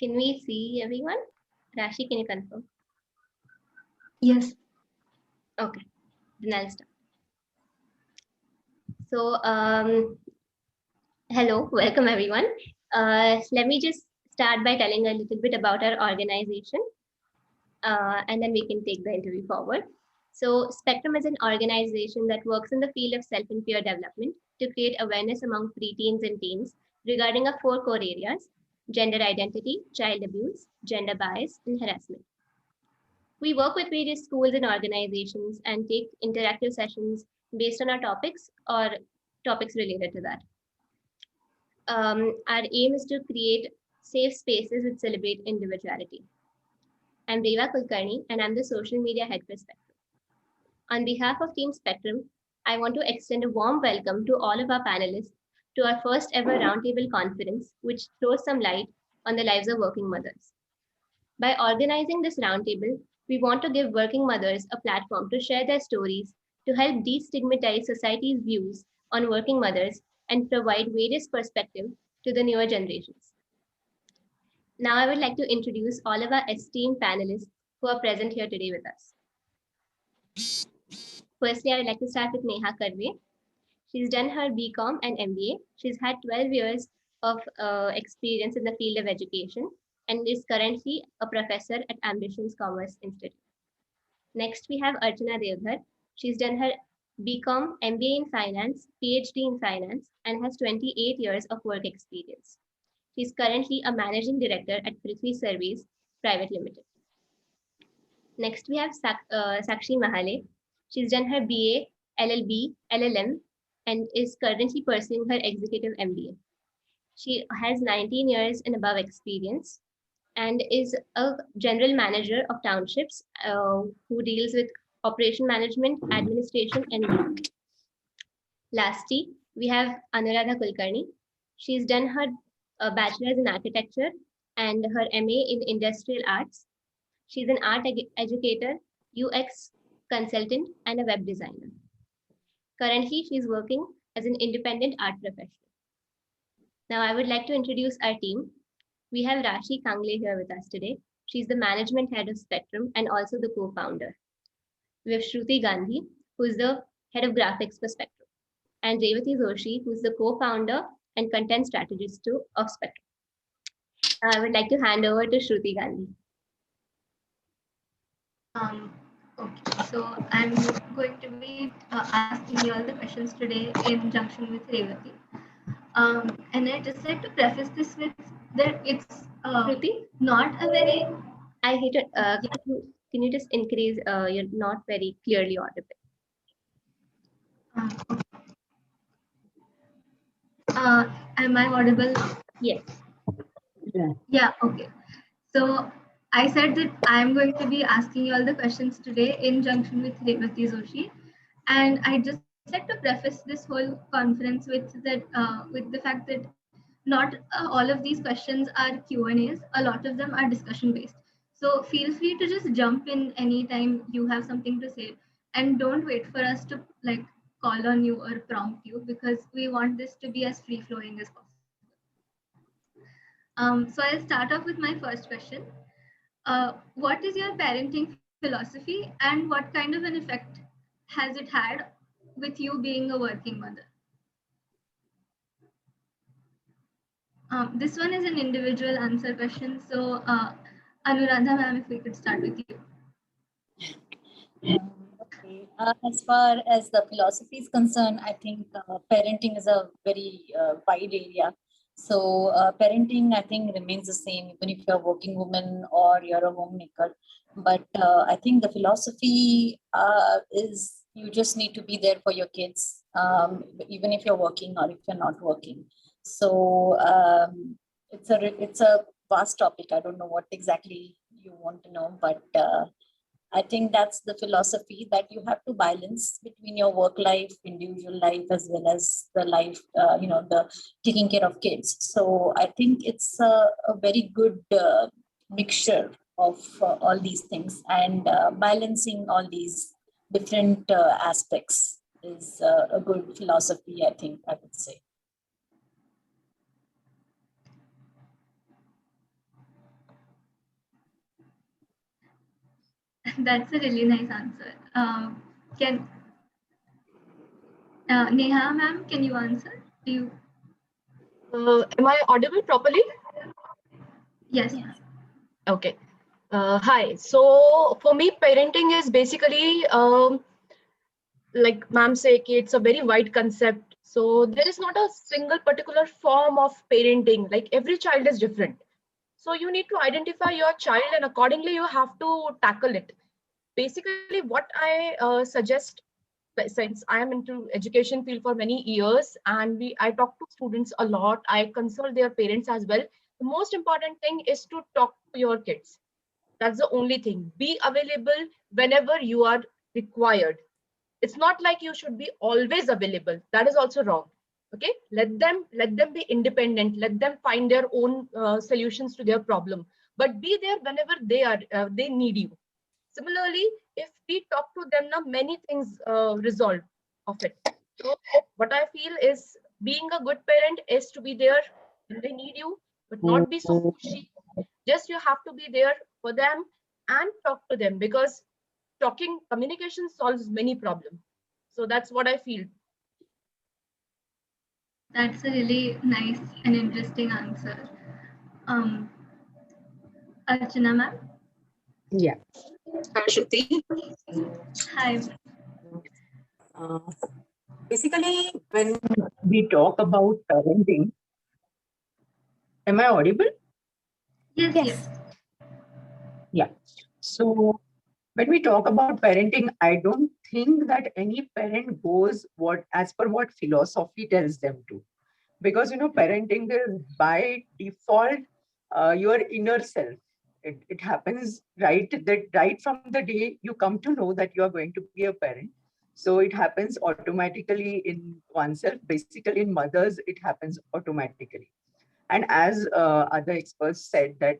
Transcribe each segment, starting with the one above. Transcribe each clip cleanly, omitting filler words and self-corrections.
Can we see everyone? Rashi, can you confirm? Yes. Okay, then I'll start. So, hello, welcome everyone. Let me just start by telling a little bit about our organization, and then we can take the interview forward. So, Spectrum is an organization that works in the field of self and peer development to create awareness among preteens and teens regarding our four core areas: gender identity, child abuse, gender bias, and harassment. We work with various schools and organizations and take interactive sessions based on our topics or topics related to that. Our aim is to create safe spaces that celebrate individuality. I'm Reva Kulkarni, and I'm the social media head for Spectrum. On behalf of Team Spectrum, I want to extend a warm welcome to all of our panelists to our first ever roundtable conference, which throws some light on the lives of working mothers. By organizing this roundtable, we want to give working mothers a platform to share their stories, to help destigmatize society's views on working mothers, and provide various perspectives to the newer generations. Now, I would like to introduce all of our esteemed panelists who are present here today with us. Firstly, I would like to start with Neha Karve. She's done her BCom and MBA. She's had 12 years of experience in the field of education and is currently a professor at Ambitions Commerce Institute. Next, we have Archana Devdhar. She's done her BCom, MBA in finance, PhD in finance, and has 28 years of work experience. She's currently a managing director at Prithvi Service Private Limited. Next, we have Sakshi Mahale. She's done her BA, LLB, LLM, and is currently pursuing her executive MBA. She has 19 years and above experience and is a general manager of townships who deals with operation management, administration, and legal. Lastly, we have Anuradha Kulkarni. She's done her bachelor's in architecture and her MA in industrial arts. She's an art educator, UX consultant, and a web designer. Currently, she's working as an independent art professional. Now, I would like to introduce our team. We have Rashi Kangle here with us today. She's the management head of Spectrum and also the co-founder. We have Shruti Gandhi, who is the head of graphics for Spectrum, and Revati Joshi, who is the co-founder and content strategist of Spectrum. I would like to hand over to Shruti Gandhi. Okay, so I'm going to be asking you all the questions today in junction with Revati. And I just like to preface this with that it's not a very. I hate it. Can you just increase? You're not very clearly audible. Am I audible? Yes. Yeah. Okay. So I said that I'm going to be asking you all the questions today in junction with Revati Joshi, and I just like to preface this whole conference with that with the fact that not all of these questions are Q&As. A lot of them are discussion based. So feel free to just jump in anytime you have something to say, and don't wait for us to like call on you or prompt you, because we want this to be as free flowing as possible. So I'll start off with my first question. What is your parenting philosophy, and what kind of an effect has it had with you being a working mother? This one is an individual answer question. So Anuradha ma'am, if we could start with you. Okay. As far as the philosophy is concerned, I think parenting is a very wide area. So parenting, I think, remains the same even if you're a working woman or you're a homemaker. But I think the philosophy is you just need to be there for your kids, even if you're working or if you're not working. So it's a vast topic. I don't know what exactly you want to know, but I think that's the philosophy, that you have to balance between your work life, individual life, as well as the life, the taking care of kids. So I think it's a very good mixture of all these things, and balancing all these different aspects is a good philosophy, I think I would say. That's a really nice answer. Can Neha ma'am, can you answer? Do you? Am I audible properly? Yes. Yes. Okay. Hi. So for me, parenting is basically like ma'am say, it's a very wide concept. So there is not a single particular form of parenting. Like every child is different. So you need to identify your child, and accordingly you have to tackle it. Basically, what I suggest, since I am into education field for many years, and I talk to students a lot, I consult their parents as well. The most important thing is to talk to your kids. That's the only thing. Be available whenever you are required. It's not like you should be always available. That is also wrong. Okay, let them be independent. Let them find their own solutions to their problem. But be there whenever they need you. Similarly, if we talk to them now, many things resolve of it. So what I feel is being a good parent is to be there when they need you, but not be so pushy. Just you have to be there for them and talk to them, because communication solves many problems. So that's what I feel. That's a really nice and interesting answer. Um, Archana ma'am. Yeah. Shruti. Hi. Uh, Basically, when we talk about parenting, am I audible? Yes. Yes. Yes. Yeah. So when we talk about parenting, I don't think that any parent goes as per what philosophy tells them to, because parenting is by default your inner self. It happens right from the day you come to know that you are going to be a parent. So it happens automatically in oneself. Basically, in mothers, it happens automatically. And as other experts said that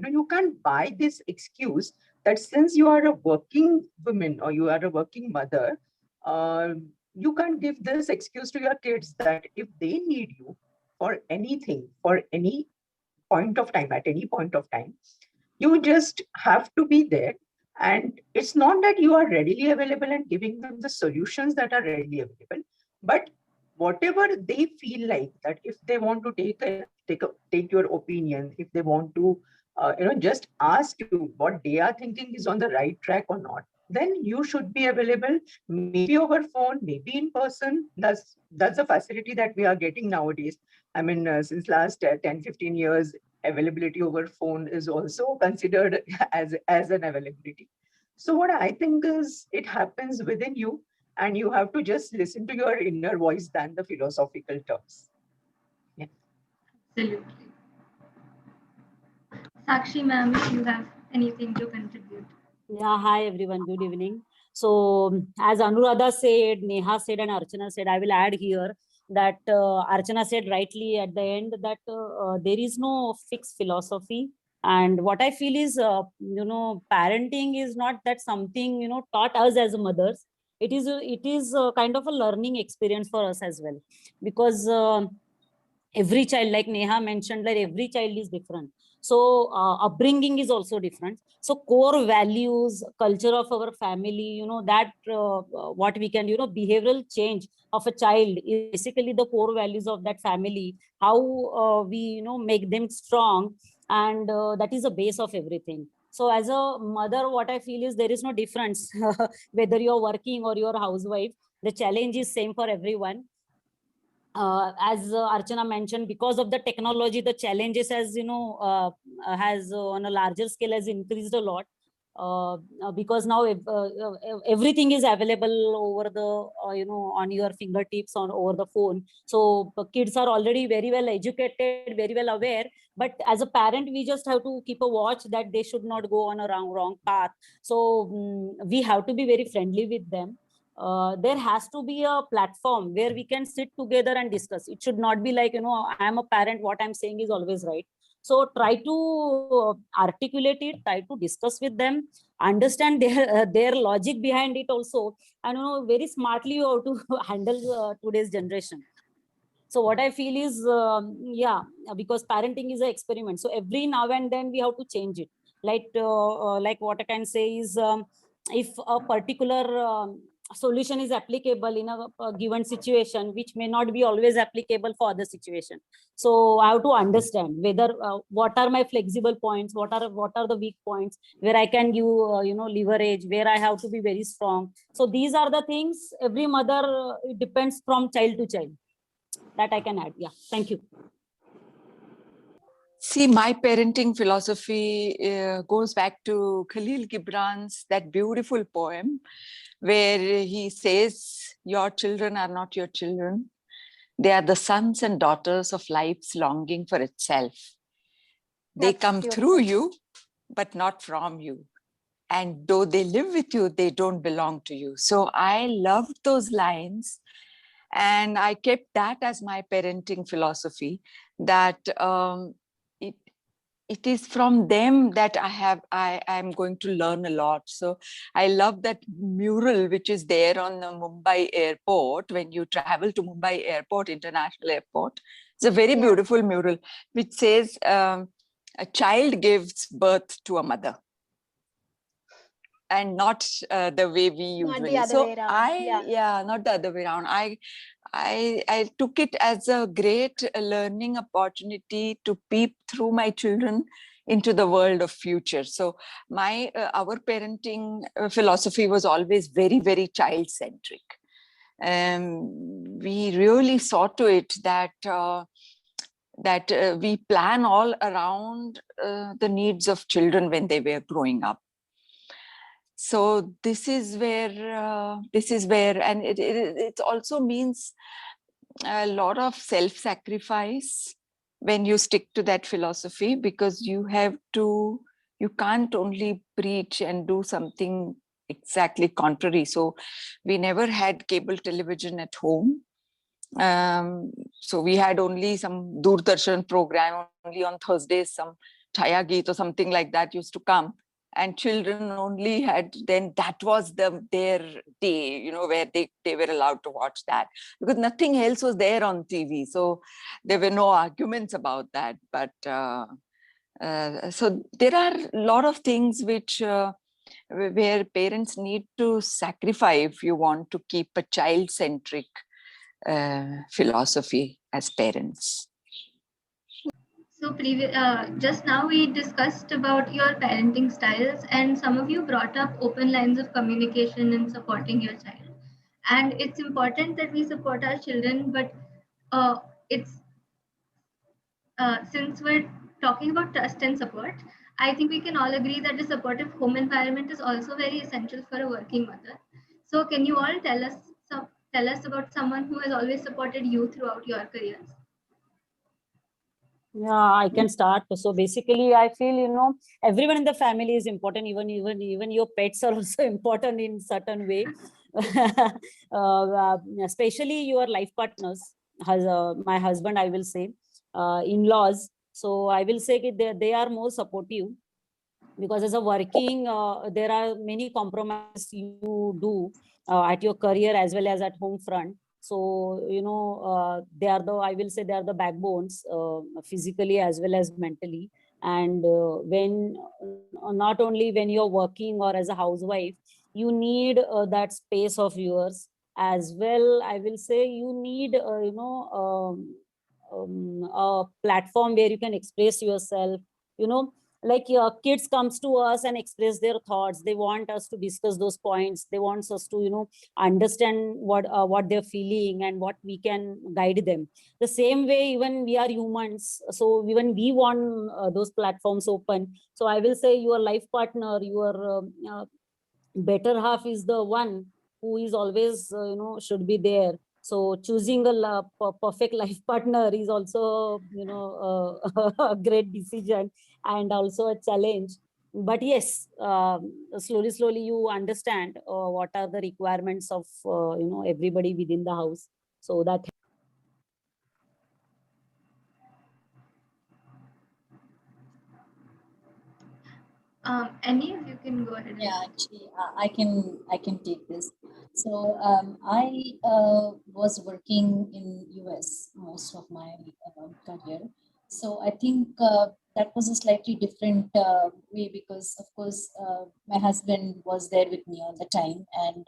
you can't buy this excuse that since you are a working woman or you are a working mother, uh, you can't give this excuse to your kids that if they need you for anything, for any point of time, at any point of time, you just have to be there. And it's not that you are readily available and giving them the solutions that are readily available, but whatever they feel like that if they want to take your opinion, if they want to just ask you what they are thinking is on the right track or not, then you should be available, maybe over phone, maybe in person. That's the facility that we are getting nowadays. I mean, since last 10-15 years, availability over phone is also considered as an availability. So what I think is it happens within you, and you have to just listen to your inner voice than the philosophical terms. Yeah. Absolutely. Sakshi ma'am, if you have anything to contribute. Yeah, hi everyone. Good evening. So, as Anuradha said, Neha said, and Archana said, I will add here that Archana said rightly at the end that there is no fixed philosophy. And what I feel is, parenting is not that something taught us as mothers. It is kind of a learning experience for us as well, because every child, like Neha mentioned, like every child is different. So upbringing is also different. So core values, culture of our family, that what we can, behavioral change of a child is basically the core values of that family, how we make them strong, and that is the base of everything. So as a mother, what I feel is there is no difference whether you're working or you're a housewife. The challenge is same for everyone. As Archana mentioned, because of the technology, the challenges has on a larger scale has increased a lot. Because now everything is available over the on your fingertips, on over the phone. So kids are already very well educated, very well aware, but as a parent we just have to keep a watch that they should not go on a wrong path. So we have to be very friendly with them. There has to be a platform where we can sit together and discuss. It should not be like, I am a parent, what I'm saying is always right. So try to articulate it, try to discuss with them, understand their logic behind it also, and very smartly you have to handle today's generation. So what I feel is, because parenting is an experiment. So every now and then we have to change it. Like what I can say is, if a particular solution is applicable in a given situation, which may not be always applicable for other situation. So I have to understand whether what are my flexible points, what are the weak points where I can give leverage, where I have to be very strong. So these are the things every mother, it depends from child to child, that I can add. Yeah, thank you. See, my parenting philosophy goes back to Khalil Gibran's that beautiful poem where he says, your children are not your children. They are the sons and daughters of life's longing for itself. They come through you, but not from you. And though they live with you, they don't belong to you. So I loved those lines. And I kept that as my parenting philosophy, that it is from them that I am going to learn a lot. So I love that mural which is there on the Mumbai airport. When you travel to Mumbai airport, International Airport, it's a very beautiful mural which says, a child gives birth to a mother. And not the way we usually. Not the other way around. Not the other way around. I took it as a great learning opportunity to peep through my children into the world of future. So our parenting philosophy was always very, very child-centric. We really saw to it that we plan all around the needs of children when they were growing up. So this is where, and it also means a lot of self-sacrifice when you stick to that philosophy, because you can't only preach and do something exactly contrary. So we never had cable television at home. So we had only some Doordarshan program, only on Thursdays, some Chaya Geet or something like that used to come. And children only had, then that was their day, where they were allowed to watch that, because nothing else was there on TV. So there were no arguments about that. But so there are a lot of things which where parents need to sacrifice if you want to keep a child-centric philosophy as parents. So just now we discussed about your parenting styles, and some of you brought up open lines of communication in supporting your child. And it's important that we support our children, but since we're talking about trust and support, I think we can all agree that a supportive home environment is also very essential for a working mother. So can you all tell us about someone who has always supported you throughout your careers? Yeah, I can start. So basically, I feel, everyone in the family is important. Even your pets are also important in certain way. Especially your life partners, my husband, I will say, in-laws. So I will say that they are more supportive, because as a working, there are many compromises you do at your career as well as at home front. So, they are I will say they are the backbones, physically as well as mentally. And when, not only when you're working or as a housewife, you need that space of yours as well. I will say you need, a platform where you can express yourself, like your kids comes to us and express their thoughts. They want us to discuss those points. They want us to, understand what they're feeling and what we can guide them. The same way, even we are humans. So even we want those platforms open. So I will say your life partner, your better half is the one who is always, should be there. So choosing a perfect life partner is also, a great decision and also a challenge. But yes, slowly you understand what are the requirements of, everybody within the house. So that. Any of you can go ahead. Yeah, actually, I can take this. So I was working in US most of my career, So I think that was a slightly different way because, of course, my husband was there with me all the time, and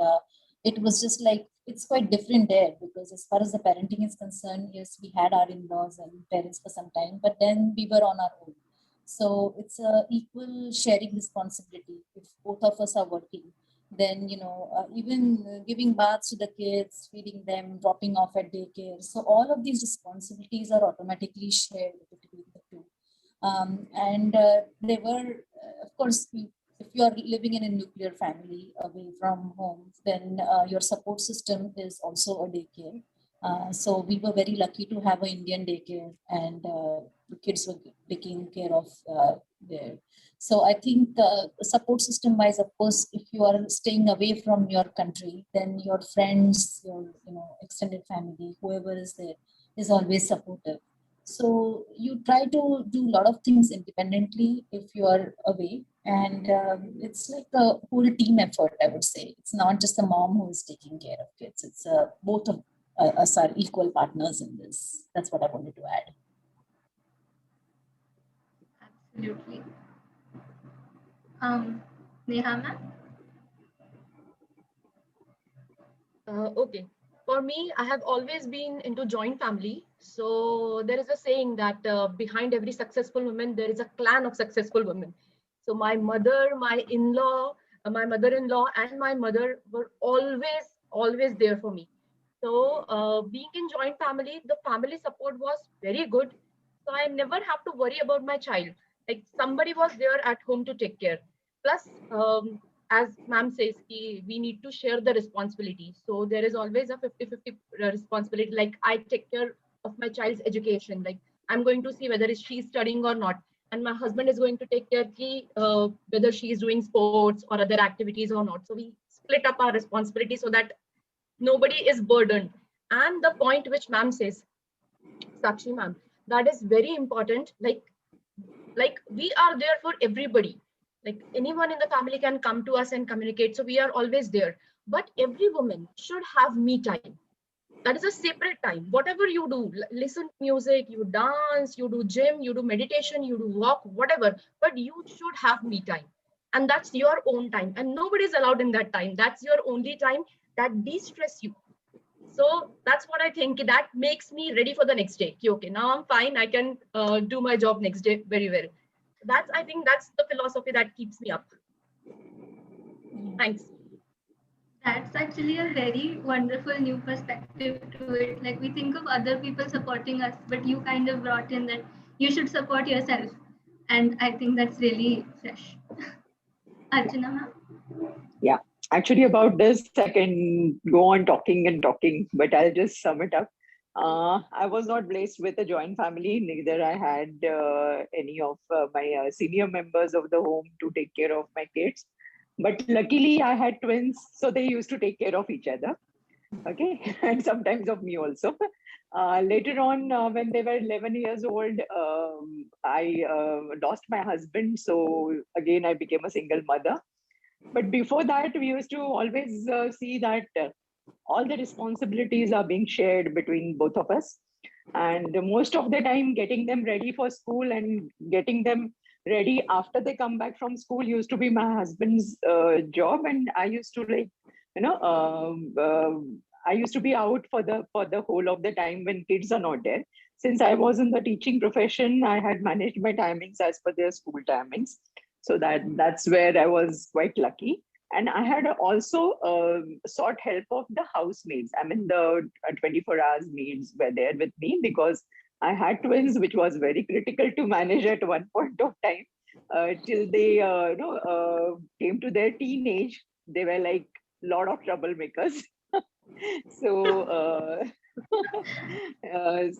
it was just like it's quite different there because as far as the parenting is concerned, yes, we had our in-laws and parents for some time, but then we were on our own. So it's a equal sharing responsibility. If both of us are working, then even giving baths to the kids, feeding them, dropping off at daycare. So all of these responsibilities are automatically shared between the two. And they were, of course, if you are living in a nuclear family away from home, then your support system is also a daycare. So we were very lucky to have an Indian daycare, and the kids were taken care of there. So I think support system wise, of course, if you are staying away from your country, then your friends, your extended family, whoever is there, is always supportive. So you try to do a lot of things independently if you are away, and it's like a whole team effort. I would say it's not just the mom who is taking care of kids. It's both of us are equal partners in this. That's what I wanted to add. Absolutely. Neha ma'am? Okay. For me, I have always been into joint family. So there is a saying that behind every successful woman, there is a clan of successful women. So my mother, my in-law, my mother-in-law, and my mother were always there for me. So being in joint family, the family support was very good. So I never have to worry about my child. Like somebody was there at home to take care. Plus, as ma'am says, we need to share the responsibility. So there is always a 50-50 responsibility. Like I take care of my child's education. Like I'm going to see whether she's studying or not. And my husband is going to take care of whether she's doing sports or other activities or not. So we split up our responsibility so that nobody is burdened. And the point which ma'am says, Sakshi ma'am, that is very important. Like we are there for everybody. Like anyone in the family can come to us and communicate. So we are always there. But every woman should have me time. That is a separate time. Whatever you do, listen to music, you dance, you do gym, you do meditation, you do walk, whatever. But you should have me time. And that's your own time. And nobody is allowed in that time. That's your only time that de-stress you. So that's what I think. That makes me ready for the next day. Okay, now I'm fine. I can do my job next day very well. I think that's the philosophy that keeps me up. Thanks. That's actually a very wonderful new perspective to it. Like we think of other people supporting us, but you kind of brought in that you should support yourself. And I think that's really fresh. Archana ma'am? Yeah, actually about this, I can go on talking and talking, but I'll just sum it up. I was not blessed with a joint family, neither I had any of my senior members of the home to take care of my kids. But luckily I had twins, so they used to take care of each other. Okay, and sometimes of me also. Later on, when they were 11 years old, I lost my husband. So again, I became a single mother. But before that, we used to always see that all the responsibilities are being shared between both of us. And most of the time, getting them ready for school and getting them ready after they come back from school used to be my husband's job. And I used to I used to be out for the whole of the time when kids are not there. Since I was in the teaching profession, I had managed my timings as per their school timings. So that's where I was quite lucky. And I had also sought help of the housemaids. I mean, the 24 hours maids were there with me because I had twins, which was very critical to manage at one point of time. Till they came to their teenage, they were like a lot of troublemakers. So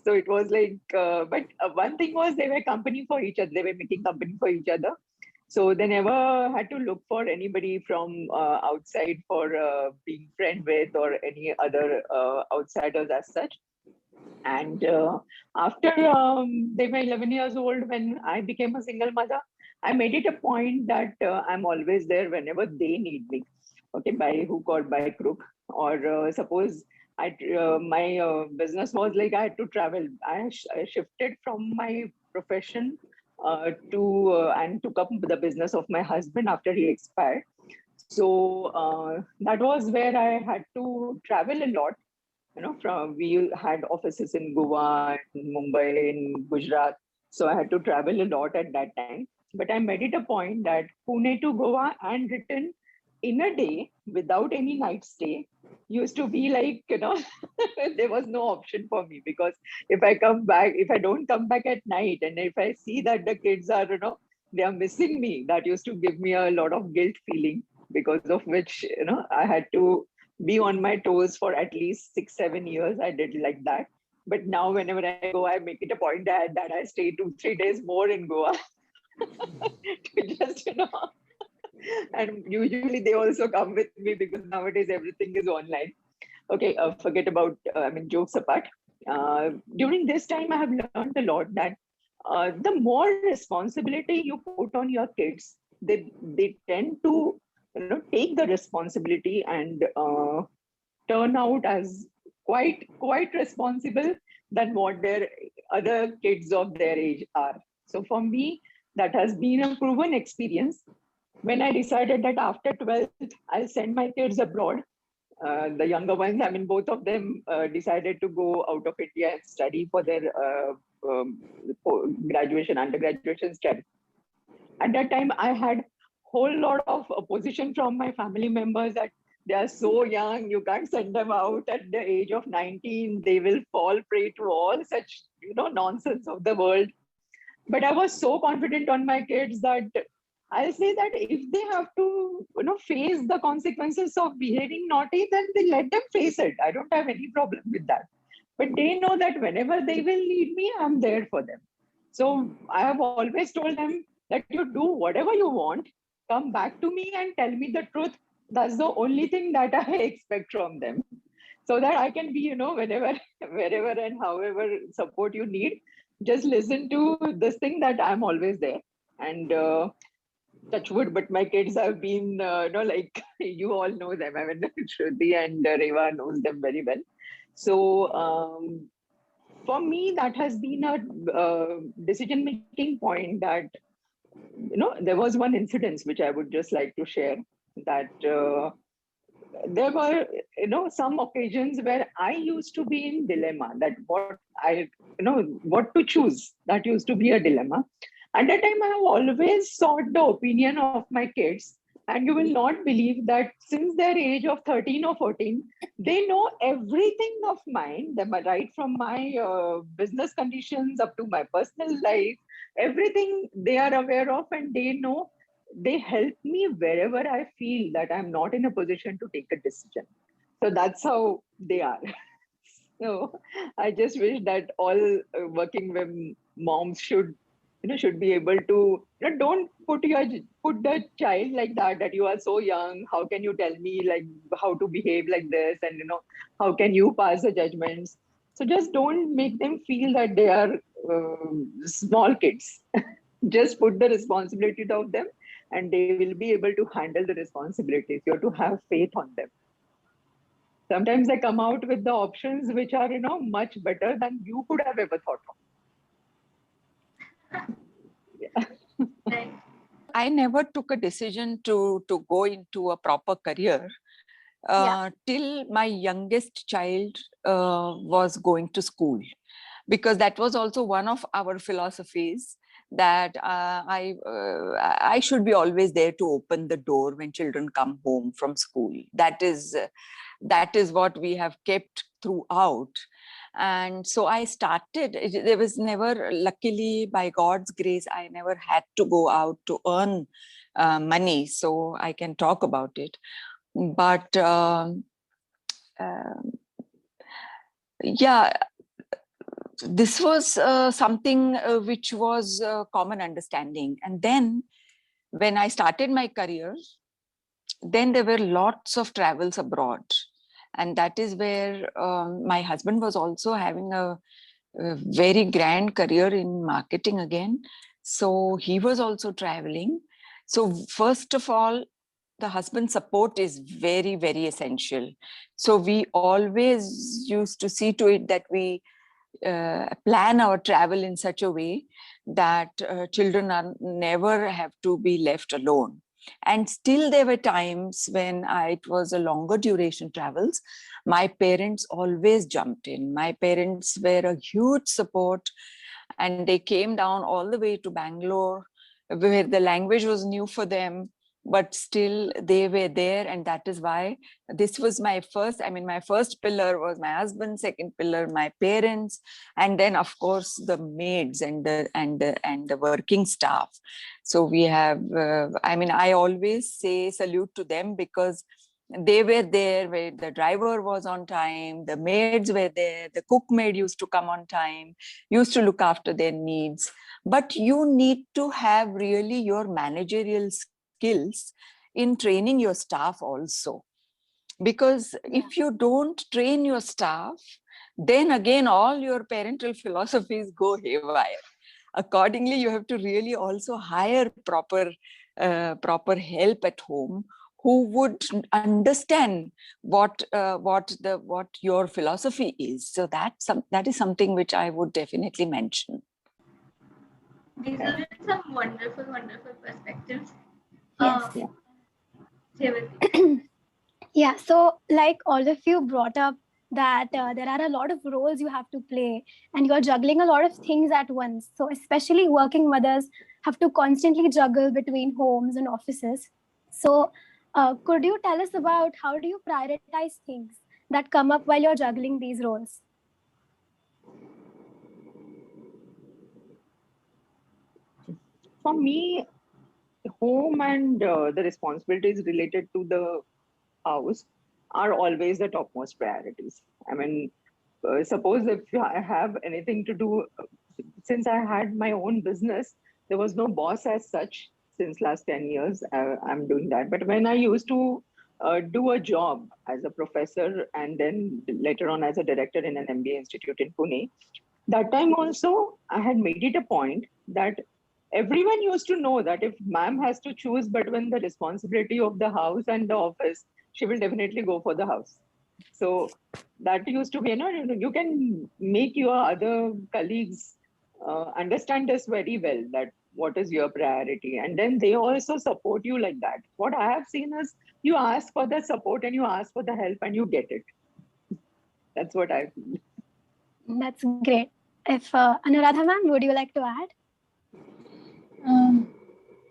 so it was like, but one thing was they were company for each other. They were making company for each other. So they never had to look for anybody from outside for being friend with or any other outsiders as such. And after they were 11 years old, when I became a single mother, I made it a point that I'm always there whenever they need me. Okay, by hook or by crook. Or suppose my business was like I had to travel. I shifted from my profession and took up the business of my husband after he expired. So that was where I had to travel a lot. We had offices in Goa, in Mumbai, in Gujarat. So I had to travel a lot at that time. But I made it a point that Pune to Goa and return in a day without any night stay used to be like, there was no option for me, because if I don't come back at night, and if I see that the kids are, they are missing me, that used to give me a lot of guilt feeling, because of which, I had to be on my toes for at least 6-7 years. I did like that. But now whenever I go, I make it a point that I stay 2-3 days more in Goa to just, and usually they also come with me, because nowadays everything is online. Okay, forget about, jokes apart. During this time, I have learned a lot that the more responsibility you put on your kids, they tend to take the responsibility and turn out as quite responsible than what their other kids of their age are. So for me, that has been a proven experience. When I decided that after 12th, I'll send my kids abroad, the younger ones, both of them decided to go out of India and study for their undergraduation study. At that time, I had whole lot of opposition from my family members that they are so young, you can't send them out at the age of 19. They will fall prey to all such, nonsense of the world. But I was so confident on my kids that I'll say that if they have to, face the consequences of behaving naughty, then they let them face it. I don't have any problem with that. But they know that whenever they will need me, I'm there for them. So I have always told them that you do whatever you want, come back to me and tell me the truth. That's the only thing that I expect from them. So that I can be, whenever, wherever and however support you need, just listen to this thing that I'm always there. And touch wood, but my kids have been, like you all know them. Shruti and Reva knows them very well. So for me, that has been a decision-making point that, there was one incident which I would just like to share, that there were, some occasions where I used to be in dilemma, that what to choose. That used to be a dilemma. At that time, I have always sought the opinion of my kids. And you will not believe that since their age of 13 or 14, they know everything of mine, right from my business conditions up to my personal life, everything they are aware of, and they know. They help me wherever I feel that I'm not in a position to take a decision. So that's how they are. So I just wish that all working women, moms should be able to, don't put the child like that you are so young. How can you tell me like how to behave like this? And, how can you pass the judgments? So just don't make them feel that they are small kids. Just put the responsibility of them, and they will be able to handle the responsibilities. You have to have faith on them. Sometimes they come out with the options which are, much better than you could have ever thought of. Right. I never took a decision to go into a proper career till my youngest child was going to school, because that was also one of our philosophies, that I should be always there to open the door when children come home from school. That is what we have kept throughout. And so I started, there was never, luckily by God's grace, I never had to go out to earn money, so I can talk about it. But yeah, this was something which was common understanding. And then when I started my career, then there were lots of travels abroad. And that is where my husband was also having a very grand career in marketing again. So he was also traveling. So first of all, the husband support is very, very essential. So we always used to see to it that we plan our travel in such a way that children are never have to be left alone. And still there were times when it was a longer duration travels, my parents always jumped in. My parents were a huge support, and they came down all the way to Bangalore, where the language was new for them, but still they were there. And that is why this was my first, my first pillar was my husband, second pillar my parents, and then of course the maids and the working staff. So we have I always say salute to them, because they were there where the driver was on time, the maids were there, the cook maid used to come on time, used to look after their needs. But you need to have really your managerial skills in training your staff also. Because if you don't train your staff, then again, all your parental philosophies go haywire. Accordingly, you have to really also hire proper help at home, who would understand what your philosophy is. So that is something which I would definitely mention. These are some wonderful, wonderful perspectives. Yes. Revati. Yeah, so like all of you brought up that there are a lot of roles you have to play and you're juggling a lot of things at once. So especially working mothers have to constantly juggle between homes and offices. So could you tell us about how do you prioritize things that come up while you're juggling these roles? For me, home and the responsibilities related to the house are always the topmost priorities. Suppose if I have anything to do, since I had my own business, there was no boss as such. Since last 10 years, I'm doing that. But when I used to do a job as a professor and then later on as a director in an MBA institute in Pune, that time also I had made it a point that everyone used to know that if ma'am has to choose between the responsibility of the house and the office, she will definitely go for the house. So that used to be, you can make your other colleagues understand this very well, that what is your priority. And then they also support you like that. What I have seen is you ask for the support and you ask for the help and you get it. That's what I feel. That's great. If Anuradha ma'am, would you like to add?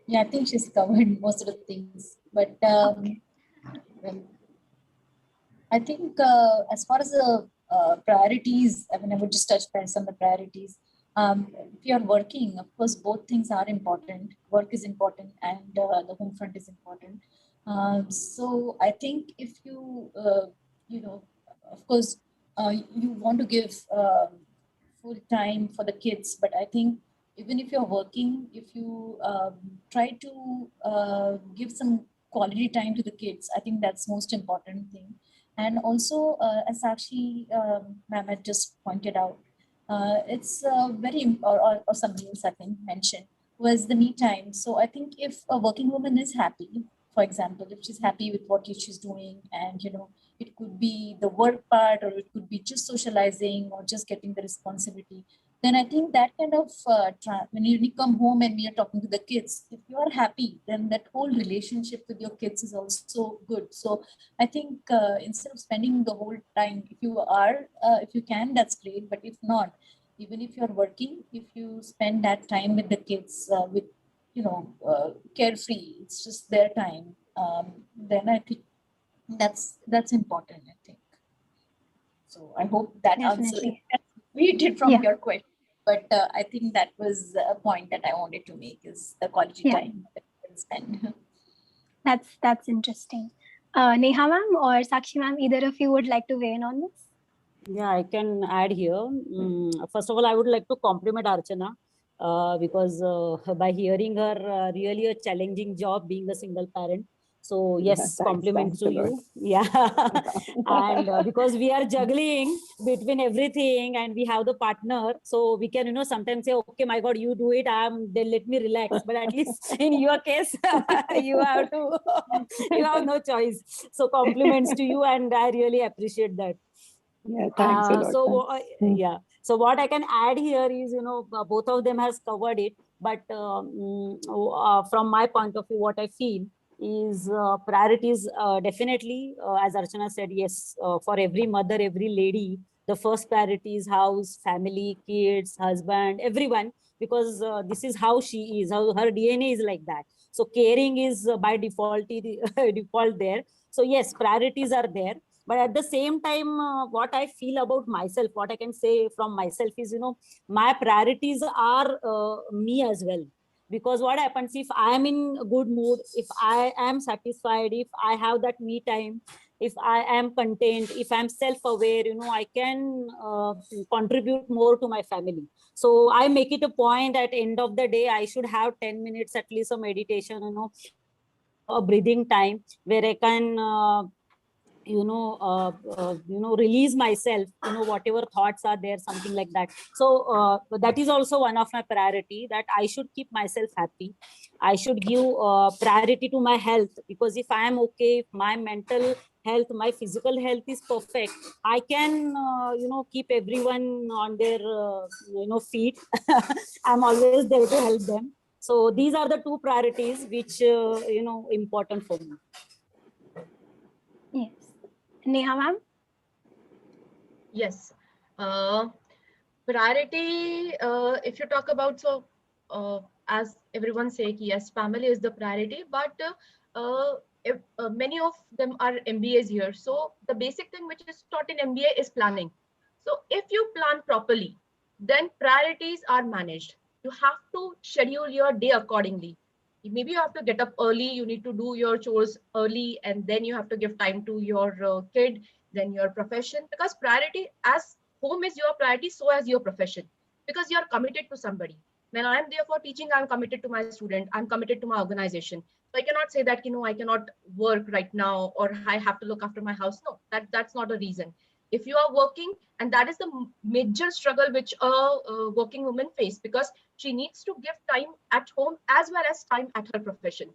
Yeah, I think she's covered most of the things. But well, I think as far as the priorities, I would just touch base on the priorities. If you're working, of course, both things are important. Work is important and the home front is important. So I think if you, of course, you want to give full time for the kids, but I think even if you're working, if you try to give some quality time to the kids, I think that's most important thing. And also, as Sakshi ma'am had just pointed out, it's very, or somebody else I think mentioned, was the me time. So I think if a working woman is happy, for example, if she's happy with what she's doing, and it could be the work part, or it could be just socializing or just getting the responsibility, then I think that kind of, when you come home and we are talking to the kids, if you are happy, then that whole relationship with your kids is also good. So I think instead of spending the whole time, if you can, that's great. But if not, even if you're working, if you spend that time with the kids, with, carefree, it's just their time, then I think that's important, I think. So I hope that answers it from your question. But I think that was a point that I wanted to make, is the quality time that you can spend. That's interesting. Neha ma'am or Sakshi ma'am, either of you would like to weigh in on this? Yeah, I can add here. First of all, I would like to compliment Archana because by hearing her, really a challenging job being a single parent. So yes, compliments to you. Yeah, and because we are juggling between everything and we have the partner, so we can sometimes say, okay, my God, you do it. Then let me relax. But at least in your case, you have no choice. So compliments to you, and I really appreciate that. Yeah, thanks a lot. So yeah, So what I can add here is, both of them has covered it, but from my point of view, what I feel is priorities definitely, as Archana said, yes, for every mother, every lady, the first priority is house, family, kids, husband, everyone, because this is how she is, how her DNA is like that. So caring is by default default there. So yes, priorities are there, but at the same time, what I feel about myself, what I can say from myself is, my priorities are me as well. Because what happens, if I am in a good mood, if I am satisfied, if I have that me time, if I am content, if I'm self-aware, I can contribute more to my family. So I make it a point at end of the day, I should have 10 minutes at least of meditation, a breathing time where I can release myself, whatever thoughts are there, something like that. So that is also one of my priority, that I should keep myself happy. I should give priority to my health, because if I am okay, if my mental health, my physical health is perfect, I can keep everyone on their feet. I'm always there to help them. So these are the two priorities which important for me. Yes. Neha ma'am? Yes. Priority, if you talk about, so as everyone say, yes, family is the priority, but if, many of them are MBAs here. So the basic thing which is taught in MBA is planning. So if you plan properly, then priorities are managed. You have to schedule your day accordingly. Maybe you have to get up early, you need to do your chores early, and then you have to give time to your kid, then your profession, because priority, as home is your priority, so as your profession, because you're committed to somebody. When I'm there for teaching, I'm committed to my student, I'm committed to my organization. So I cannot say that, I cannot work right now, or I have to look after my house. No, that's not a reason. If you are working, and that is the major struggle which a working woman face, because she needs to give time at home as well as time at her profession.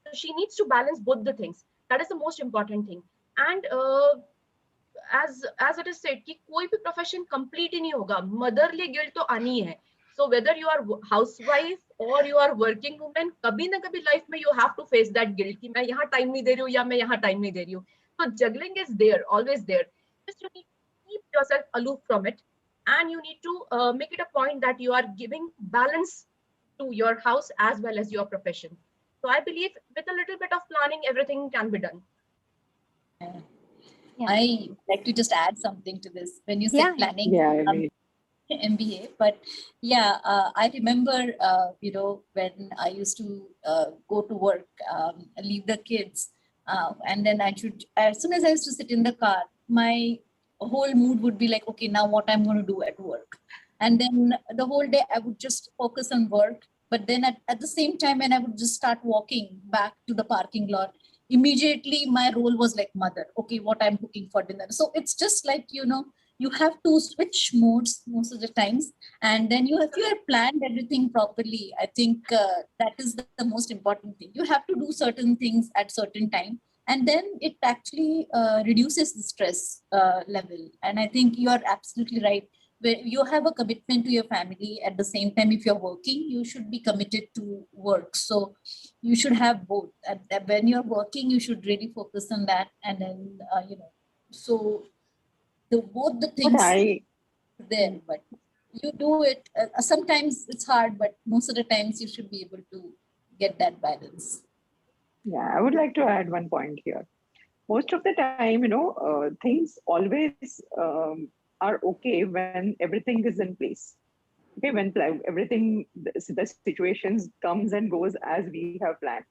So she needs to balance both the things. That is the most important thing. And as it is said कि कोई भी profession complete ही नहीं होगा, motherly guilt तो आनी है. So whether you are housewife or you are working woman, कभी ना कभी life में you have to face that guilt कि मैं यहाँ time नहीं दे रही हूँ या मैं यहाँ time नहीं दे रही हूँ. So juggling is there, always there. Just you need to keep yourself aloof from it, and you need to make it a point that you are giving balance to your house as well as your profession. So I believe with a little bit of planning, everything can be done. Yeah. I like to just add something to this. When you said Yeah. planning, MBA, but yeah, I remember, when I used to go to work, leave the kids, and then I should, as soon as I used to sit in the car, my whole mood would be like, okay, now what I'm going to do at work. And then the whole day I would just focus on work. But then at the same time, when I would just start walking back to the parking lot, immediately my role was like mother. Okay, what I'm cooking for dinner. So it's just like, you have to switch modes most of the times. And then if you have planned everything properly, I think that is the most important thing. You have to do certain things at certain time. And then it actually reduces the stress level. And I think you are absolutely right. Where you have a commitment to your family, at the same time, if you're working, you should be committed to work. So you should have both. And when you're working, you should really focus on that. And then, so both the things there, but you do it. Sometimes it's hard, but most of the times you should be able to get that balance. Yeah, I would like to add one point here. Most of the time, things always are okay when everything is in place. Okay, when everything, the situations comes and goes as we have planned.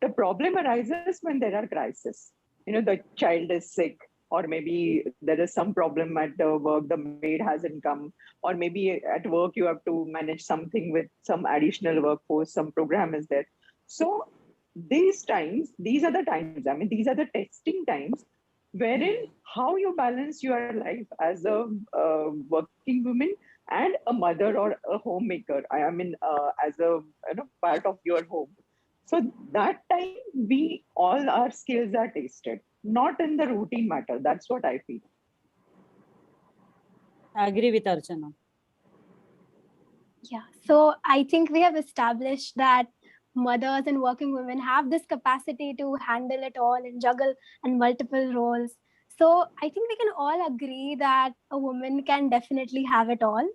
The problem arises when there are crises. The child is sick, or maybe there is some problem at the work, the maid hasn't come, or maybe at work you have to manage something with some additional workforce, some program is there. So these are the times, these are the testing times wherein how you balance your life as a working woman and a mother or a homemaker. As a part of your home. So that time all our skills are tested, not in the routine matter. That's what I feel. I agree with Archana. Yeah, so I think we have established that mothers and working women have this capacity to handle it all and juggle and multiple roles. So I think we can all agree that a woman can definitely have it all,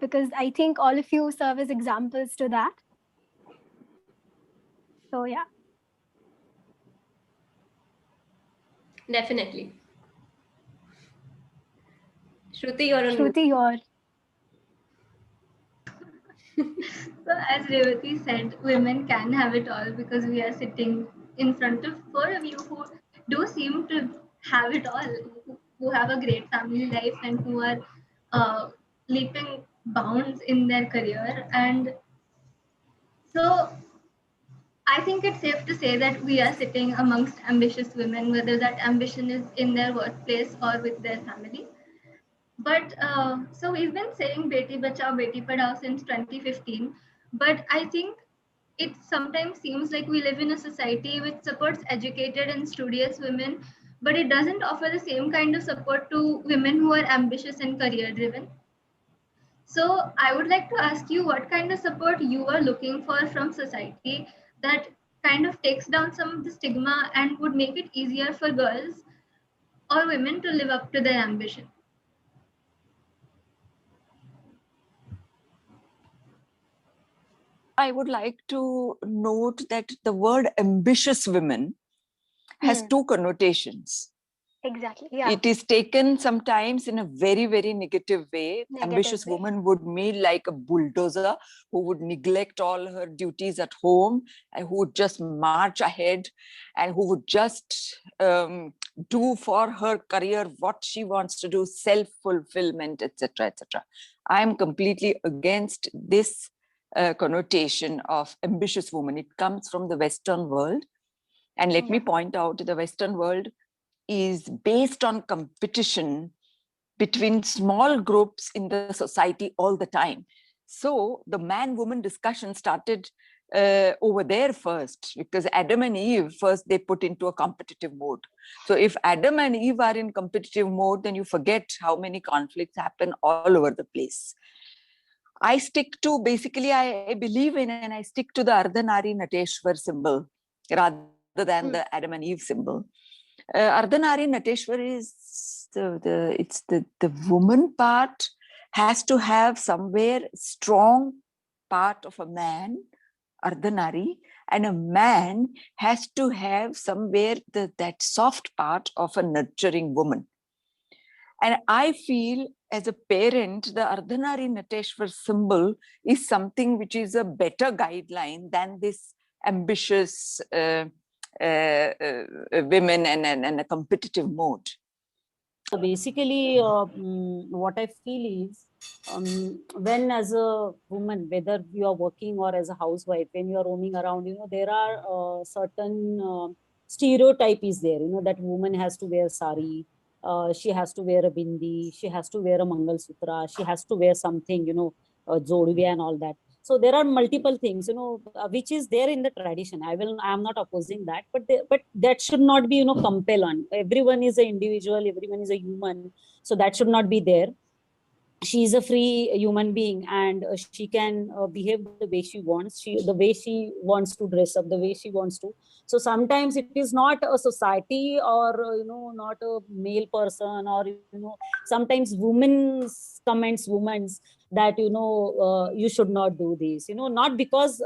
because I think all of you serve as examples to that. So yeah. Definitely. Shruti, you're on mute. Shruti, you're. So as Revati said, women can have it all because we are sitting in front of four of you who do seem to have it all, who have a great family life and who are leaping bounds in their career. And so I think it's safe to say that we are sitting amongst ambitious women, whether that ambition is in their workplace or with their family. But so we've been saying Beti Bachao, Beti Padhao since 2015. But I think it sometimes seems like we live in a society which supports educated and studious women, but it doesn't offer the same kind of support to women who are ambitious and career driven. So I would like to ask you what kind of support you are looking for from society that kind of takes down some of the stigma and would make it easier for girls or women to live up to their ambition. I would like to note that the word ambitious women has two connotations. Exactly. Yeah. It is taken sometimes in a very, very negative way. Ambitious way. woman would mean like a bulldozer who would neglect all her duties at home and who would just march ahead and who would just do for her career what she wants to do, self-fulfillment, etc., etc. I am completely against this connotation of ambitious woman. It comes from the Western world. And let me point out, the Western world is based on competition between small groups in the society all the time. So the man-woman discussion started over there first, because Adam and Eve, first they put into a competitive mode. So if Adam and Eve are in competitive mode, then you forget how many conflicts happen all over the place. I stick to, basically, I believe in and I stick to the Ardhanari Nateshwar symbol rather than the Adam and Eve symbol. Ardhanari Nateshwar is the woman part has to have somewhere strong part of a man, Ardhanari, and a man has to have somewhere that soft part of a nurturing woman. And I feel as a parent, the Ardhanari Nateshwar symbol is something which is a better guideline than this ambitious women and a competitive mode. So basically, what I feel is, when as a woman, whether you are working or as a housewife, when you are roaming around, there are certain stereotype is there, that woman has to wear sari, she has to wear a bindi, she has to wear a Mangal Sutra, she has to wear something, jodhve and all that. So there are multiple things, which is there in the tradition. I am not opposing that, but that should not be, compel on. Everyone is an individual, everyone is a human. So that should not be there. She is a free human being, and she can behave the way she wants, the way she wants to dress up, the way she wants to. So sometimes it is not a society or not a male person, or sometimes women's comments women's that you should not do this, not because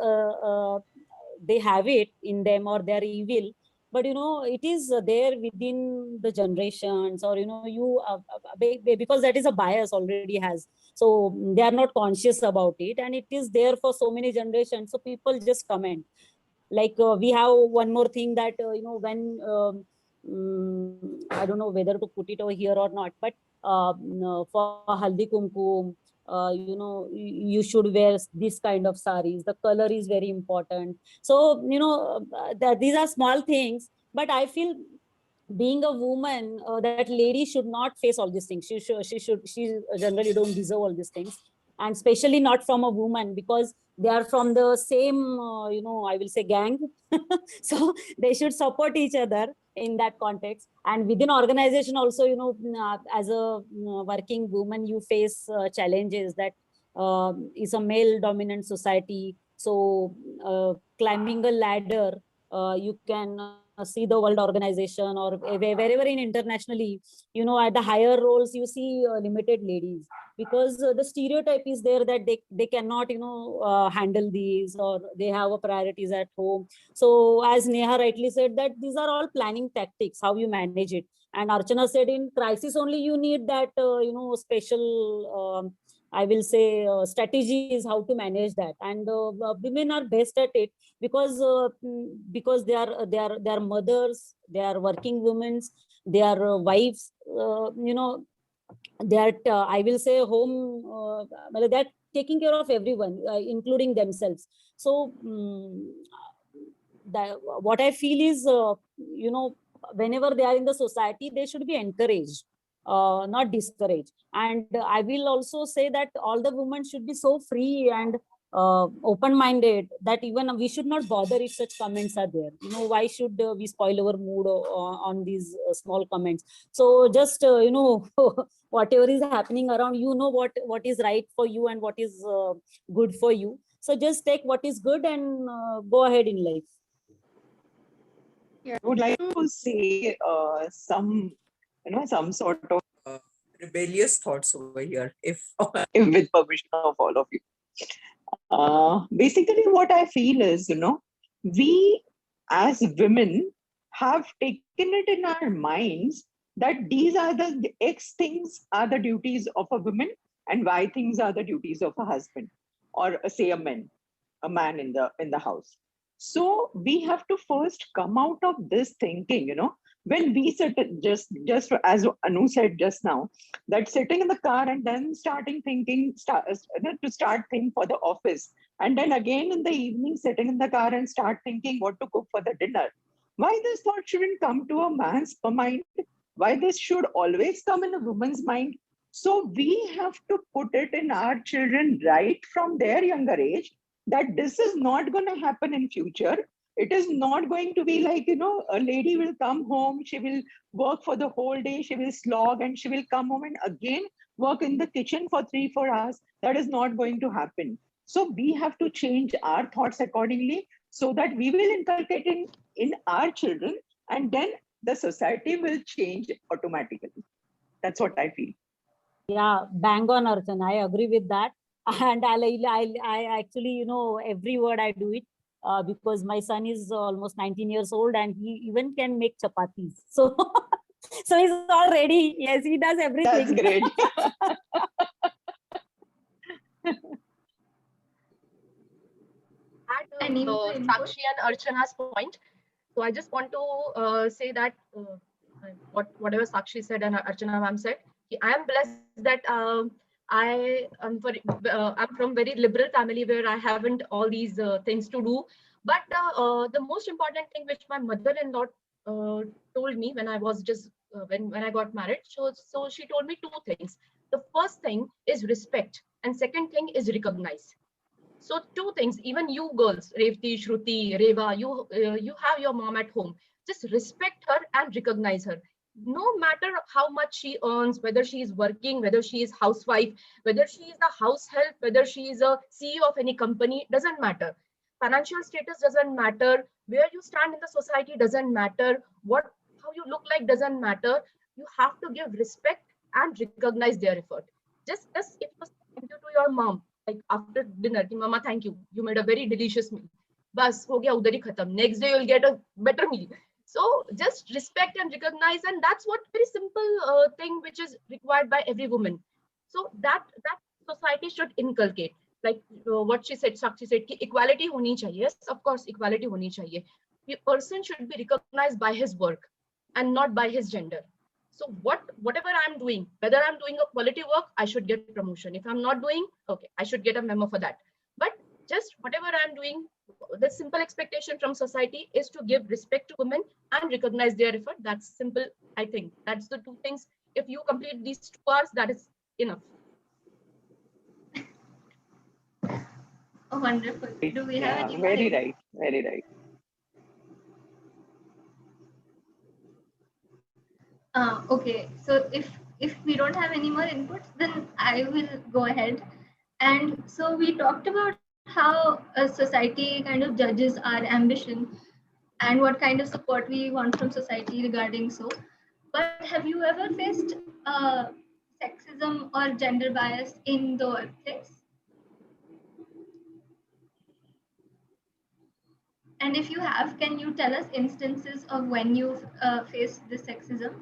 they have it in them or they're evil, but it is there within the generations, or you because that is a bias already has, so they are not conscious about it, and it is there for so many generations, so people just comment. Like we have one more thing that when I don't know whether to put it over here or not, but for haldi kumkum, you should wear this kind of saris, the color is very important. So these are small things, but I feel being a woman, that lady should not face all these things. She generally don't deserve all these things, and especially not from a woman, because they are from the same I will say gang. So they should support each other in that context, and within organization also, as a working woman, you face challenges that is a male dominant society. So climbing a ladder, you can see the World Organization or wherever in internationally, you know, at the higher roles, you see limited ladies, because the stereotype is there that they cannot, you know, handle these, or they have a priorities at home. So as Neha rightly said, that these are all planning tactics, how you manage it. And Archana said in crisis only you need that, you know, special, I will say, strategies how to manage that. And women are best at it, because they are mothers, they are working women, they are wives, you know, that I will say home, they're taking care of everyone, including themselves. So what I feel is, you know, whenever they are in the society, they should be encouraged, not discouraged. And I will also say that all the women should be so free and open-minded that even we should not bother if such comments are there. You know, why should we spoil our mood on these small comments? So just, you know, whatever is happening around, you know, what is right for you and what is good for you. So just take what is good and go ahead in life. Yeah, I would like to say some sort of rebellious thoughts over here, if with permission of all of you. Basically, what I feel is, we as women have taken it in our minds that these are the X things are the duties of a woman and Y things are the duties of a husband, or say a man in the house. So we have to first come out of this thinking, when we sit, just as Anu said just now, that sitting in the car and then starting thinking, to start thinking for the office, and then again in the evening sitting in the car and start thinking what to cook for the dinner. Why this thought shouldn't come to a man's mind? Why this should always come in a woman's mind? So we have to put it in our children right from their younger age, that this is not going to happen in future. It is not going to be like, a lady will come home, she will work for the whole day, she will slog, and she will come home and again work in the kitchen for 3-4 hours. That is not going to happen. So we have to change our thoughts accordingly, so that we will inculcate in our children, and then the society will change automatically. That's what I feel. Yeah, bang on, Archana. I agree with that. And I actually, every word I do it, because my son is almost 19 years old and he even can make chapatis. So, so he's all ready. Yes, he does everything. That's great. Sakshi and Archana's point. So I just want to say that whatever Sakshi said and Archana ma'am said, I am blessed that I'm from very liberal family where I haven't all these things to do. But the most important thing which my mother-in-law told me when I was just when I got married, so she told me two things. The first thing is respect, and second thing is recognize. So two things, even you girls, Revati, Shruti, Reva, you have your mom at home. Just respect her and recognize her. No matter how much she earns, whether she is working, whether she is housewife, whether she is the house help, whether she is a CEO of any company, doesn't matter. Financial status doesn't matter. Where you stand in the society doesn't matter. How you look like doesn't matter. You have to give respect and recognize their effort. Just as if you say thank you to your mom, like after dinner, mama, thank you. You made a very delicious meal. Bas, ho gaya udhar hi khatam. Next day you'll get a better meal. So just respect and recognize, and that's what very simple thing which is required by every woman. So that society should inculcate. Like what she said, Sakshi said, equality honi chahiye. Yes, of course, equality honi chahiye. The person should be recognized by his work and not by his gender. So whatever I'm doing, whether I'm doing a quality work, I should get promotion. If I'm not doing, okay, I should get a memo for that. But just whatever I'm doing, the simple expectation from society is to give respect to women and recognize their effort. That's simple, I think. That's the two things. If you complete these 2 hours, that is enough. Oh, wonderful. Do we have any very right, very right. Okay, so if we don't have any more inputs, then I will go ahead. And so we talked about how a society kind of judges our ambition and what kind of support we want from society regarding so. But have you ever faced sexism or gender bias in the workplace? And if you have, can you tell us instances of when you've faced this sexism?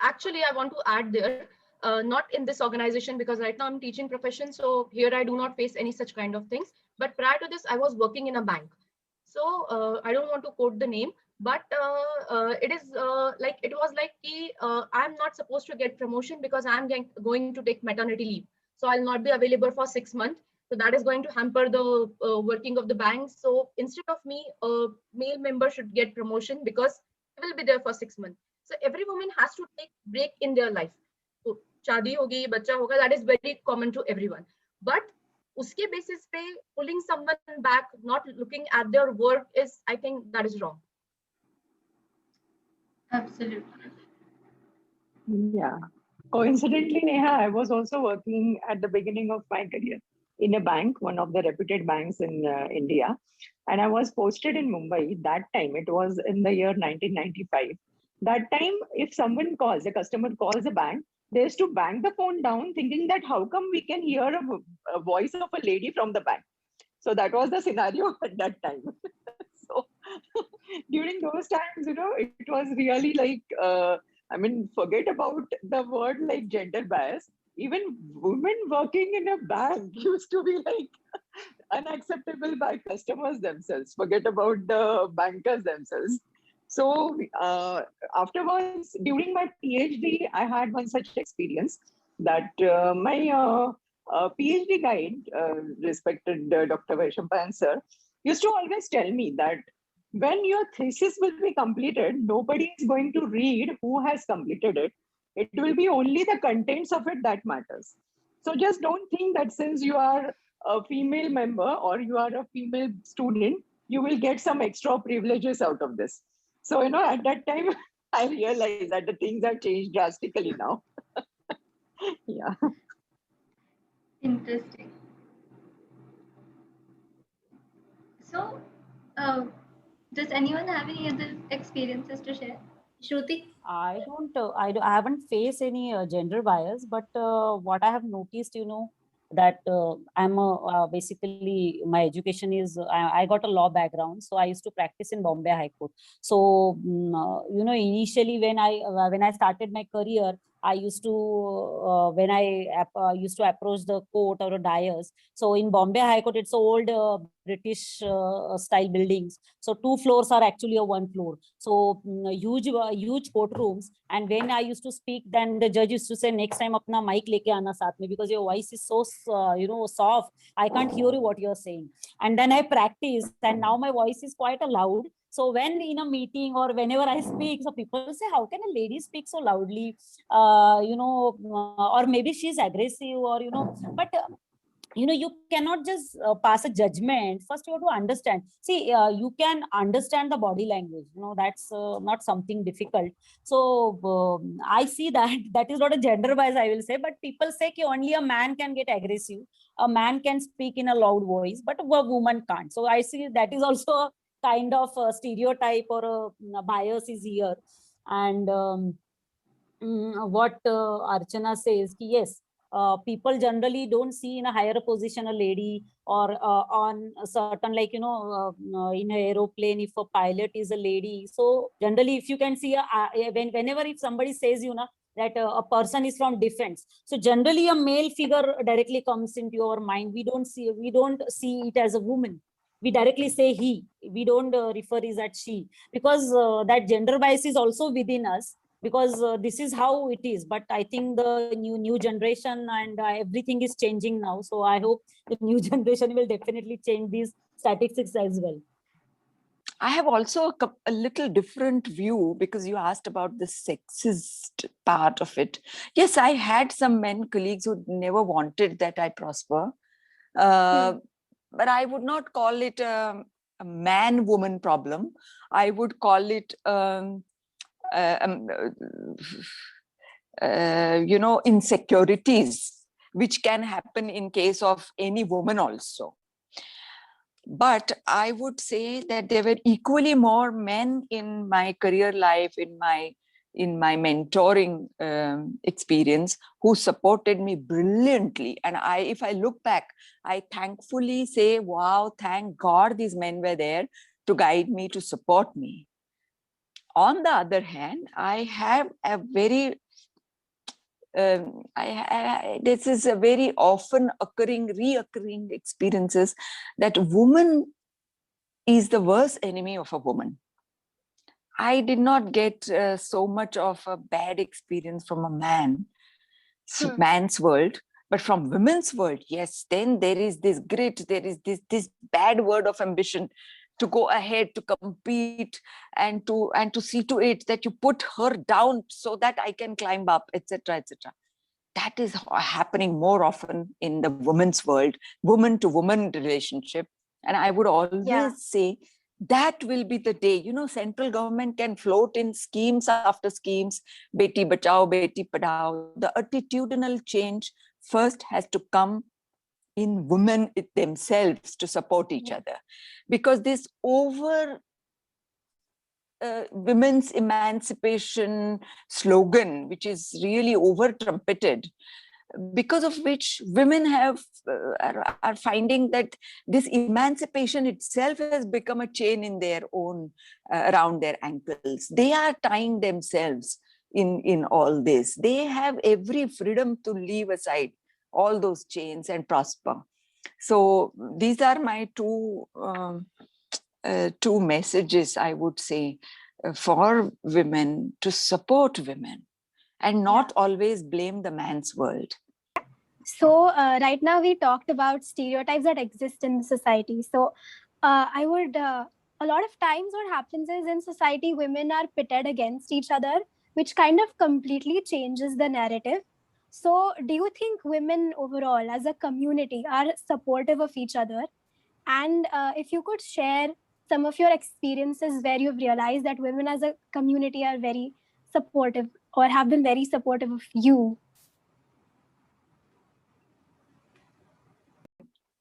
Actually, I want to add there, not in this organization because right now I'm teaching profession. So here I do not face any such kind of things. But prior to this, I was working in a bank. So I don't want to quote the name, but it is like it was like I'm not supposed to get promotion because I'm going to take maternity leave. So I'll not be available for 6 months. So that is going to hamper the working of the bank. So instead of me, a male member should get promotion because I will be there for 6 months. So every woman has to take break in their life. So शादी होगी, बच्चा होगा, that is very common to everyone. But uske basis pe pulling someone back, not looking at their work is, I think that is wrong. Absolutely. Yeah. Coincidentally, Neha, I was also working at the beginning of my career in a bank, one of the reputed banks in India. And I was posted in Mumbai. That time, it was in the year 1995. That time, if someone calls, a customer calls a bank, they used to bang the phone down thinking that how come we can hear a voice of a lady from the bank. So that was the scenario at that time. So during those times, it was really like, I mean, forget about the word like gender bias. Even women working in a bank used to be like unacceptable by customers themselves. Forget about the bankers themselves. So afterwards, during my PhD, I had one such experience that my PhD guide, respected Dr. Vaishampayan sir, used to always tell me that when your thesis will be completed, nobody is going to read who has completed it. It will be only the contents of it that matters. So just don't think that since you are a female member or you are a female student, you will get some extra privileges out of this. So, at that time, I realized that the things have changed drastically now. Yeah. Interesting. So, does anyone have any other experiences to share? Shruti? I haven't faced any gender bias, but what I have noticed, that I'm basically my education is I got a law background, so I used to practice in Bombay High Court. So initially when I started my career, I used to when I used to approach the court or a dais. So in Bombay High Court, it's old British style buildings. So 2 floors are actually a 1 floor. So huge courtrooms. And when I used to speak, then the judge used to say, next time apna mic leke aana saath mein, because your voice is so soft. I can't hear you what you're saying. And then I practiced, and now my voice is quite loud. So when in a meeting or whenever I speak, so people say, how can a lady speak so loudly? Or maybe she's aggressive, or but you cannot just pass a judgment. First you have to understand. See, you can understand the body language, that's not something difficult. So I see that that is not a gender bias, I will say. But people say that only a man can get aggressive, a man can speak in a loud voice, but a woman can't. So I see that is also a kind of a stereotype or a bias is here. And what Archana says, yes, people generally don't see in a higher position a lady, or on a certain, like in an aeroplane, if a pilot is a lady. So generally, if you can see whenever if somebody says that a person is from defense, so generally a male figure directly comes into your mind. We don't see it as a woman. We directly say he. We don't refer it as she, because that gender bias is also within us, because this is how it is. But I think the new generation and everything is changing now. So I hope the new generation will definitely change these statistics as well. I have also a little different view, because you asked about the sexist part of it. Yes, I had some men colleagues who never wanted that I prosper. But I would not call it a man-woman problem. I would call it insecurities, which can happen in case of any woman also. But I would say that there were equally more men in my career life, in my mentoring experience, who supported me brilliantly. And if I look back, I thankfully say, wow, thank God these men were there to guide me, to support me. On the other hand, I have a very this is a very often reoccurring experiences that woman is the worst enemy of a woman. I did not get so much of a bad experience from a man's world, but from women's world, yes. Then there is this grit, there is this bad word of ambition to go ahead, to compete, and to see to it that you put her down so that I can climb up, etc., etc. That is happening more often in the women's world, woman to woman relationship. And I would always say that will be the day, central government can float in schemes after schemes, Beti Bachao, Beti Padhao. The attitudinal change first has to come in women themselves to support each other, because this women's emancipation slogan, which is really over trumpeted, because of which women are finding that this emancipation itself has become a chain in their own around their ankles. They are tying themselves in all this. They have every freedom to leave aside all those chains and prosper. So these are my two messages, I would say, for women, to support women and not always blame the man's world. So right now we talked about stereotypes that exist in society. So I would, a lot of times what happens is in society, women are pitted against each other, which kind of completely changes the narrative. So do you think women overall as a community are supportive of each other? And if you could share some of your experiences where you've realized that women as a community are very supportive or have been very supportive of you.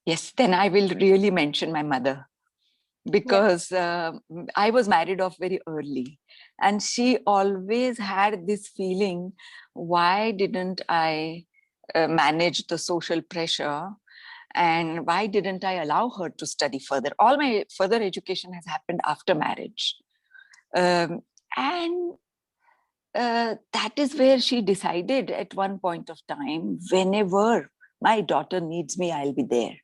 Yes, then I will really mention my mother, because I was married off very early, and she always had this feeling, why didn't I manage the social pressure, and why didn't I allow her to study further? All my further education has happened after marriage. And that is where she decided at one point of time, whenever my daughter needs me, I'll be there.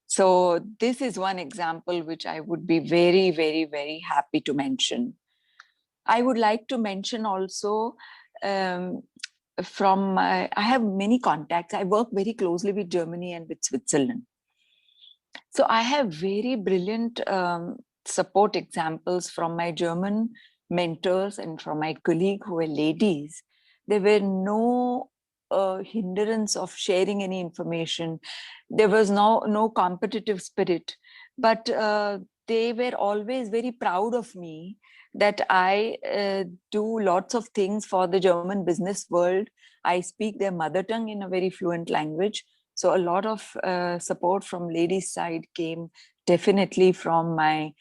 So this is one example which I would be very, very, very happy to mention. I would like to mention also I have many contacts. I work very closely with Germany and with Switzerland. So I have very brilliant support examples from my German mentors and from my colleagues who were ladies. There were no hindrance of sharing any information. There was no competitive spirit, but they were always very proud of me that I do lots of things for the German business world. I speak their mother tongue in a very fluent language. So a lot of support from ladies' side came definitely from my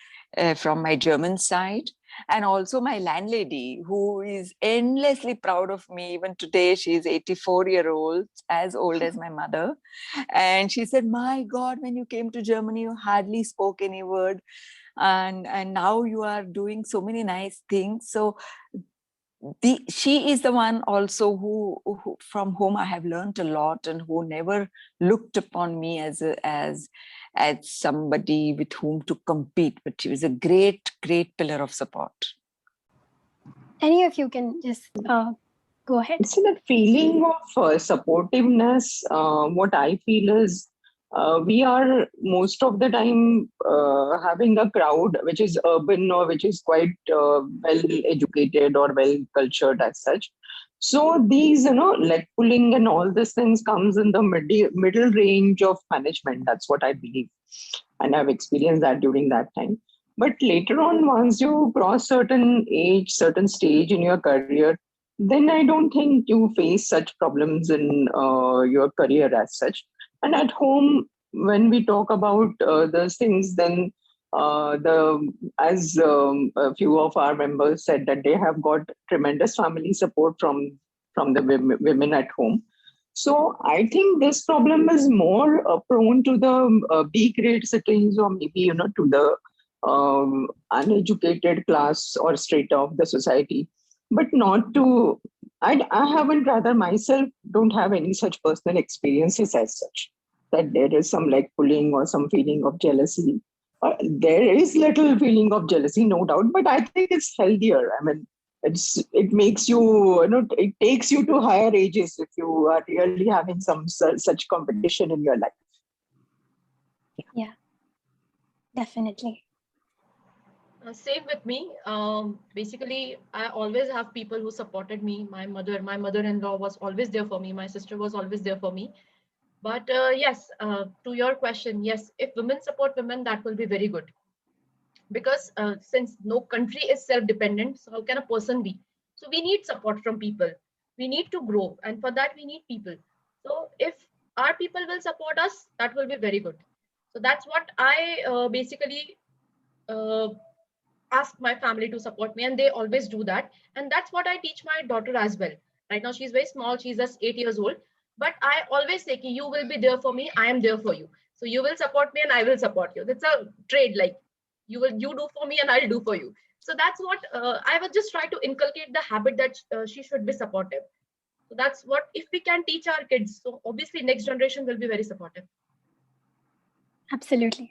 German side. And also my landlady, who is endlessly proud of me. Even today, she is 84-year-old, as old as my mother. And she said, my God, when you came to Germany, you hardly spoke any word. And now you are doing so many nice things. So she is the one also who from whom I have learned a lot, and who never looked upon me as somebody with whom to compete, but she was a great pillar of support. Any of you can just go ahead. So that feeling of supportiveness, what I feel is we are most of the time having a crowd which is urban or which is quite well educated or well cultured as such. So these, leg pulling and all these things comes in the middle range of management. That's what I believe. And I've experienced that during that time. But later on, once you cross certain age, certain stage in your career, then I don't think you face such problems in your career as such. And at home, when we talk about those things, then the as a few of our members said that they have got tremendous family support from the women at home. So I think this problem is more prone to the B grade cities, or maybe to the uneducated class or strata of the society, but not to. I haven't, rather myself don't have any such personal experiences as such, that there is some like pulling or some feeling of jealousy. There is little feeling of jealousy, no doubt, but I think it's healthier. I mean, it makes you, it takes you to higher ages if you are really having some such competition in your life. Yeah, definitely. Same with me. Basically, I always have people who supported me. My mother-in-law was always there for me. My sister was always there for me. But yes, to your question, yes, if women support women, that will be very good. Because since no country is self-dependent, so how can a person be? So we need support from people. We need to grow, and for that we need people. So if our people will support us, that will be very good. So that's what I basically uh, ask my family to support me, and they always do that. And that's what I teach my daughter as well. Right now she's very small, she's just 8 years old, but I always say, you will be there for me, I am there for you. So you will support me and I will support you. That's a trade, like you do for me and I'll do for you. So that's what I will just try to inculcate the habit that she should be supportive. So that's what, if we can teach our kids, so obviously next generation will be very supportive. Absolutely.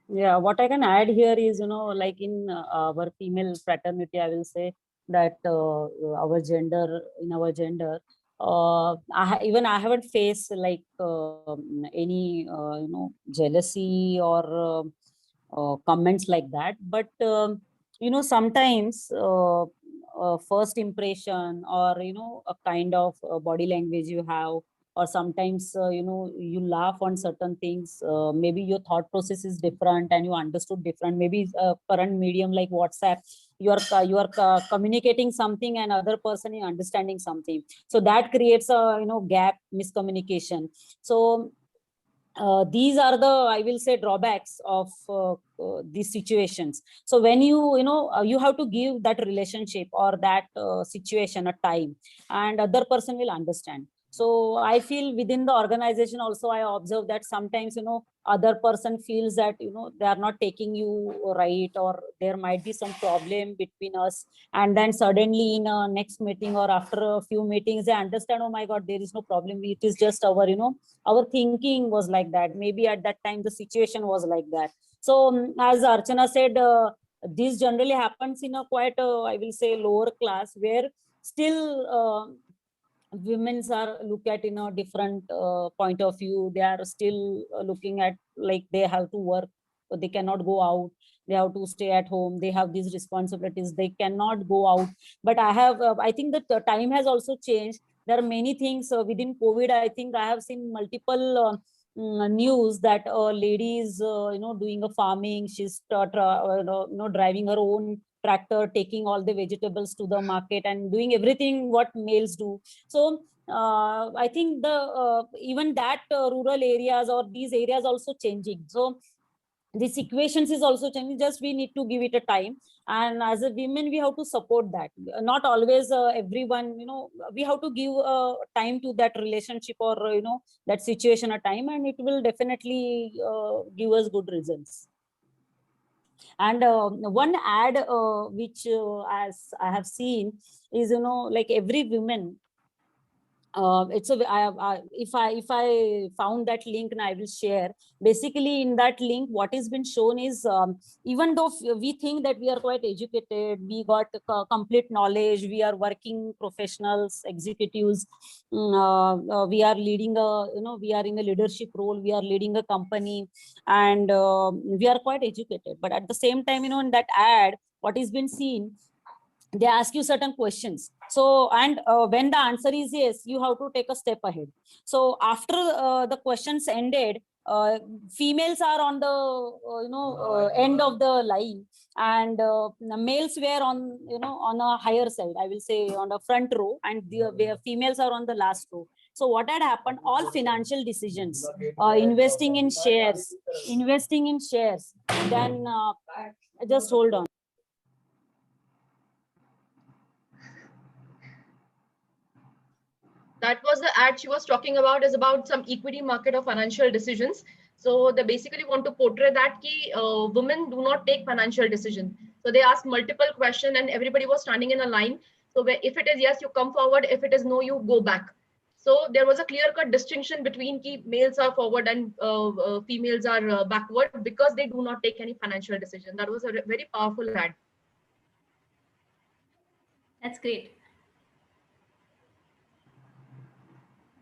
Yeah, what I can add here is, like in our female fraternity, I will say that our gender, even I haven't faced like any, jealousy or comments like that. But, sometimes first impression or, a kind of body language you have, or sometimes you laugh on certain things, maybe your thought process is different and you understood different. Maybe current medium like WhatsApp, you are communicating something and other person is understanding something, so that creates a gap, miscommunication. So these are the, I will say, drawbacks of these situations. So when you have to give that relationship or that situation a time, and other person will understand. So I feel within the organization also, I observe that sometimes other person feels that they are not taking you right, or there might be some problem between us, and then suddenly in a next meeting or after a few meetings they understand, oh my god, there is no problem, it is just our thinking was like that, maybe at that time the situation was like that. So as Archana said, this generally happens in a quite I will say lower class, where still women's are looked at in a different point of view. They are still looking at like they have to work, they cannot go out, they have to stay at home, they have these responsibilities, they cannot go out. But I think that the time has also changed. There are many things within COVID. I think I have seen multiple news that a lady is doing a farming, she's driving her own tractor, taking all the vegetables to the market and doing everything what males do. So I think the even that rural areas or these areas also changing. So these equations is also changing, just we need to give it a time, and as a women we have to support that. Not always everyone, we have to give time to that relationship or that situation a time, and it will definitely give us good results. And one ad which as I have seen is like every woman, it's a if I found that link, and I will share. Basically in that link what is been shown is, even though we think that we are quite educated, we got complete knowledge, we are working professionals, executives, we are leading we are in a leadership role, we are leading a company, and we are quite educated. But at the same time, in that ad what is been seen, they ask you certain questions. So, and when the answer is yes, you have to take a step ahead. So after the questions ended, females are on the end of the line, and the males were on on a higher side, I will say on the front row, and where females are on the last row. So what had happened, all financial decisions, investing in shares, then just hold on. That was the ad she was talking about, is about some equity market of financial decisions. So they basically want to portray that women do not take financial decisions. So they asked multiple questions and everybody was standing in a line. So if it is yes, you come forward. If it is no, you go back. So there was a clear-cut distinction between males are forward and females are backward because they do not take any financial decision. That was a very powerful ad. That's great.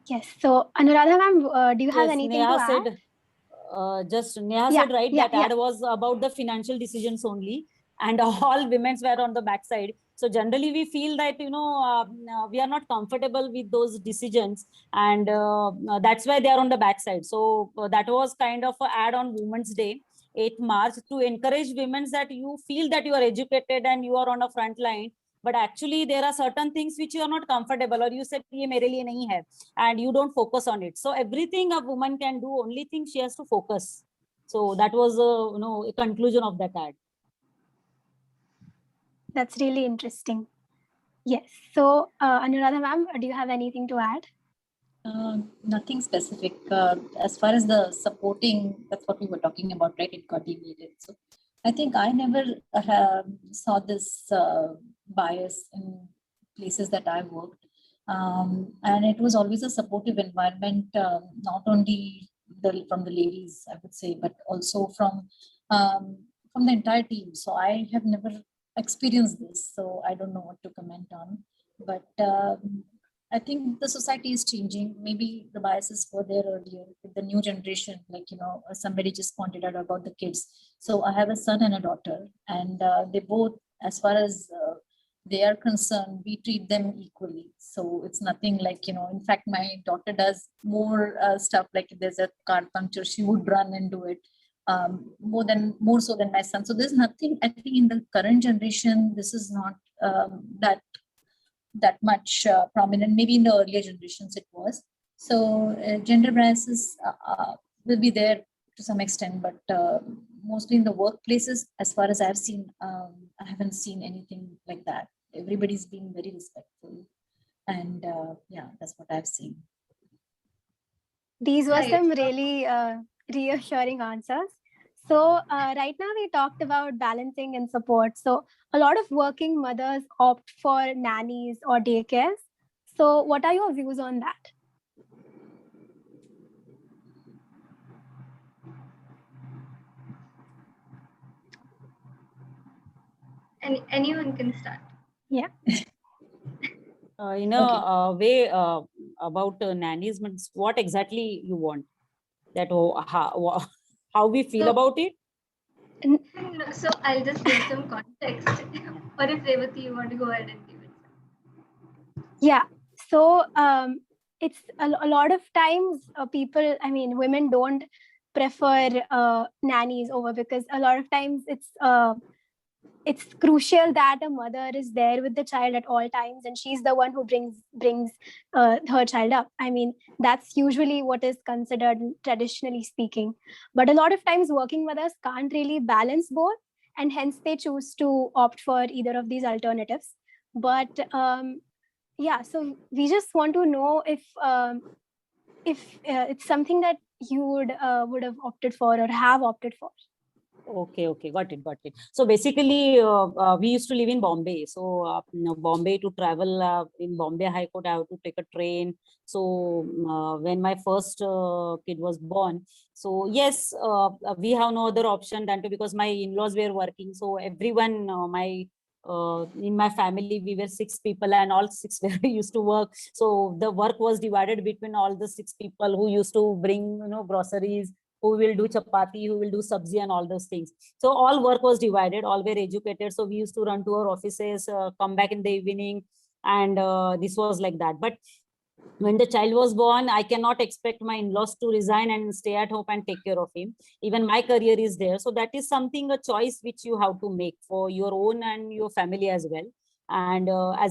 Yes. So Anuradha ma'am, do you have Yes, anything Neha to add? Said, Neha Yeah, said right, yeah, that ad was about the financial decisions only, and all women were on the backside. So generally we feel that, we are not comfortable with those decisions, and that's why they are on the backside. So that was kind of an ad on Women's Day, 8th March, to encourage women that you feel that you are educated and you are on a front line, but actually there are certain things which you are not comfortable, or you said ye mere liye nahi hai, and you don't focus on it. So everything a woman can do, only thing she has to focus. So that was a conclusion of that ad. That's really interesting. Yes. So Anuradha ma'am, do you have anything to add? Nothing specific. As far as the supporting, that's what we were talking about, right? It got deviated. So I think I never saw this bias in places that I worked. And it was always a supportive environment, not only from the ladies, I would say, but also from the entire team. So I have never experienced this, so I don't know what to comment on. But I think the society is changing. Maybe the biases were there earlier with the new generation, like, somebody just pointed out about the kids. So I have a son and a daughter, and they both, as far as they are concerned, we treat them equally. So it's nothing like, in fact, my daughter does more stuff, like if there's a car puncture, she would run and do it more so than my son. So there's nothing, I think in the current generation, this is not that much prominent. Maybe in the earlier generations it was. So gender biases will be there to some extent, but mostly in the workplaces, as far as I've seen, I haven't seen anything like that. Everybody's being very respectful, and yeah, that's what I've seen. These were some really reassuring answers. So right now we talked about balancing and support. So a lot of working mothers opt for nannies or daycares. So what are your views on that? Anyone can start. Yeah. In a way about nannies, what exactly you want? That how we feel about it? So I'll just give some context. Or if Revati, you want to go ahead and give it. Yeah. So it's a lot of times people, women don't prefer nannies over, because a lot of times it's crucial that a mother is there with the child at all times, and she's the one who brings her child up. That's usually what is considered, traditionally speaking. But a lot of times working mothers can't really balance both, and hence they choose to opt for either of these alternatives. But yeah, so we just want to know if it's something that you would have opted for or have opted for. Okay, got it. So basically, we used to live in Bombay. So Bombay, to travel in Bombay High Court, I have to take a train. So when my first kid was born, so yes, we have no other option than to, because my in-laws were working. So everyone, in my family, we were 6 people, and all 6 were used to work. So the work was divided between all the 6 people who used to bring, groceries, who will do chapati, who will do sabzi, and all those things. So all work was divided, all were educated. So we used to run to our offices, come back in the evening, and this was like that. But when the child was born, I cannot expect my in-laws to resign and stay at home and take care of him. Even my career is there. So that is something, a choice which you have to make for your own and your family as well. And I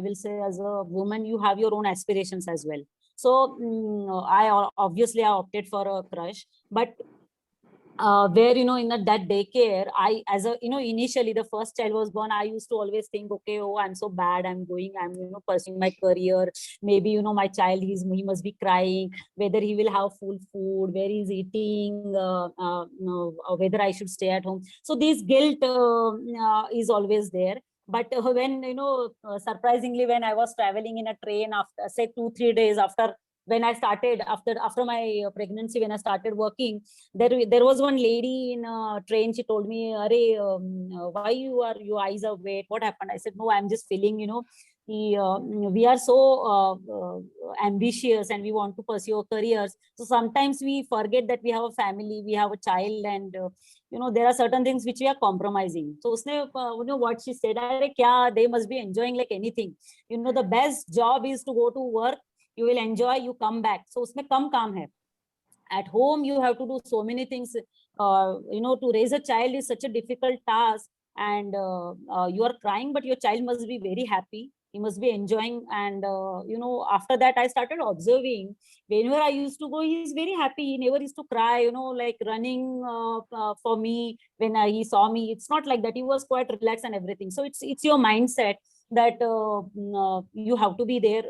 will say, as a woman, you have your own aspirations as well. So I obviously I opted for a crush, but where, you know, in that daycare, I, as a, you know, initially the first child was born, I used to always think, okay, oh, I'm so bad, I'm, you know, pursuing my career. Maybe, you know, my child, he must be crying, whether he will have full food, where he's eating, whether I should stay at home. So this guilt is always there. But when, you know, surprisingly, when I was traveling in a train after, say, 2-3 days after, when I started, after my pregnancy, when I started working, there was one lady in a train. She told me, why your eyes are wet? What happened? I said, no, I'm just feeling, you know, we are so ambitious and we want to pursue our careers. So sometimes we forget that we have a family, we have a child, and you know, there are certain things which we are compromising. So you know what she said, they must be enjoying like anything. You know, the best job is to go to work, you will enjoy, you come back. So usme kam kaam hai. At home, you have to do so many things. You know, to raise a child is such a difficult task, and you are crying, but your child must be very happy. He must be enjoying. And you know, after that, I started observing. Whenever I used to go, he is very happy. He never used to cry, you know, like running for me when he saw me. It's not like that. He was quite relaxed and everything. So it's your mindset that you have to be there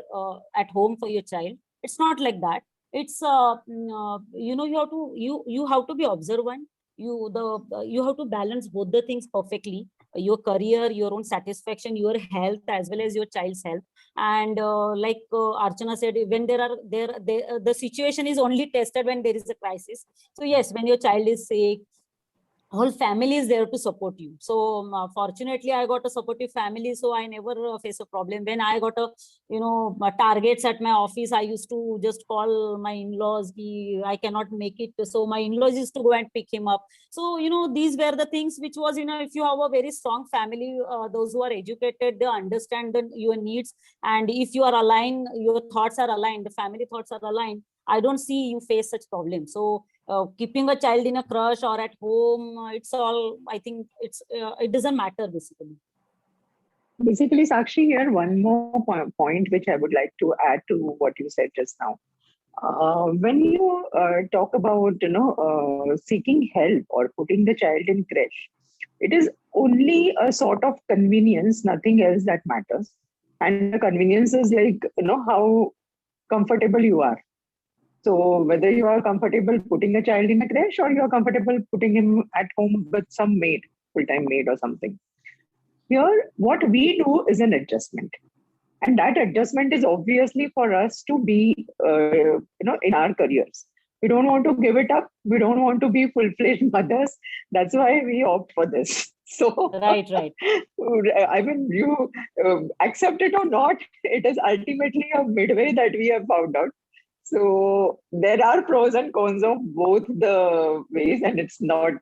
at home for your child. It's not like that. It's you know, you have to be observant. You have to balance both the things perfectly: your career, your own satisfaction, your health, as well as your child's health. And like Archana said, when the situation is only tested when there is a crisis. So yes, when your child is sick, whole family is there to support you. So fortunately, I got a supportive family, so I never face a problem. When I got targets at my office, I used to just call my in-laws, I cannot make it, so my in-laws used to go and pick him up. So you know, these were the things which was, you know, if you have a very strong family, those who are educated, they understand your needs, and if you are aligned, your thoughts are aligned, the family thoughts are aligned, I don't see you face such problems. So keeping a child in a crush or at home, it's all, I think it doesn't matter basically. Basically, Sakshi, here one more point which I would like to add to what you said just now. When you talk about, you know, seeking help or putting the child in creche, it is only a sort of convenience, nothing else that matters. And the convenience is like, you know, how comfortable you are. So whether you are comfortable putting a child in a creche or you are comfortable putting him at home with some maid, full-time maid or something. Here, what we do is an adjustment. And that adjustment is obviously for us to be, you know, in our careers. We don't want to give it up. We don't want to be full-fledged mothers. That's why we opt for this. So, right. I mean, you accept it or not, it is ultimately a midway that we have found out. So there are pros and cons of both the ways, and it's not,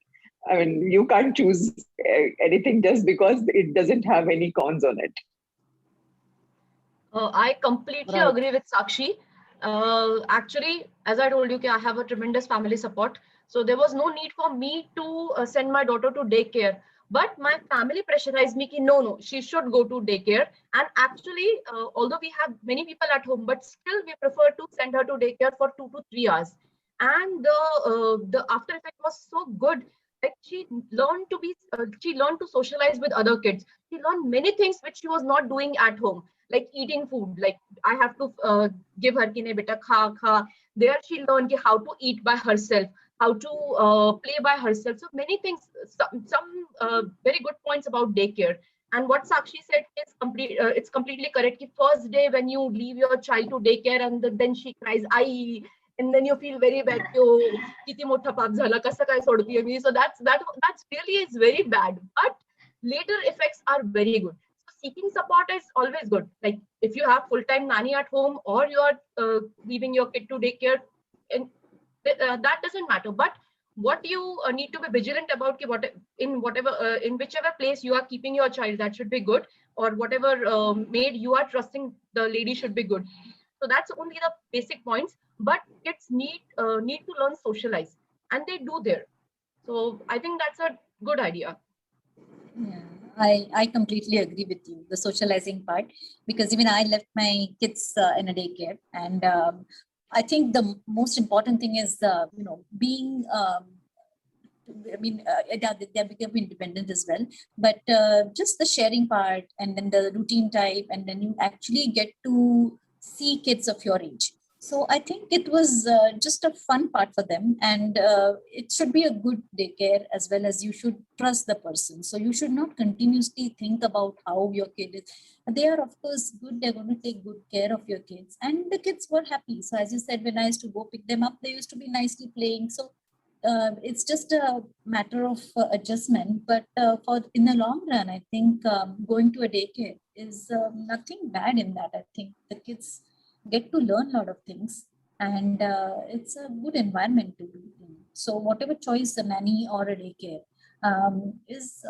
I mean, you can't choose anything just because it doesn't have any cons on it. I completely agree with Sakshi. Actually, as I told you, I have a tremendous family support. So there was no need for me to send my daughter to daycare. But my family pressurized me that no, she should go to daycare. And actually, although we have many people at home, but still we prefer to send her to daycare for 2 to 3 hours. And the after effect was so good. Like she learned to socialize with other kids. She learned many things which she was not doing at home, like eating food. Like I have to give her ki nahi beta kha. There she learned how to eat by herself, how to play by herself. So many things, some very good points about daycare. And what Sakshi said is it's completely correct. First day when you leave your child to daycare and then she cries, "Ai," and then you feel very bad. Kiti motha paap zala, kasa kai sodtiye mi. So that's really is very bad. But later effects are very good. So seeking support is always good. Like if you have full-time nanny at home or you are leaving your kid to daycare, and that doesn't matter. But what you need to be vigilant about, in whichever place you are keeping your child, that should be good, or whatever maid you are trusting, the lady should be good. So that's only the basic points. But kids need to learn socialize, and they do there. So I think that's a good idea. Yeah, I completely agree with you, the socializing part, because even I left my kids in a daycare, and I think the most important thing is, being, they're becoming independent as well, but just the sharing part, and then the routine type, and then you actually get to see kids of your age. So I think it was just a fun part for them, and it should be a good daycare, as well as you should trust the person. So you should not continuously think about how your kid is. They are of course good. They're going to take good care of your kids, and the kids were happy. So as you said, when I used to go pick them up, they used to be nicely playing. So it's just a matter of adjustment. But for in the long run, I think going to a daycare is nothing bad in that. I think the kids get to learn a lot of things, and it's a good environment to be in. So whatever choice, a nanny or a daycare, is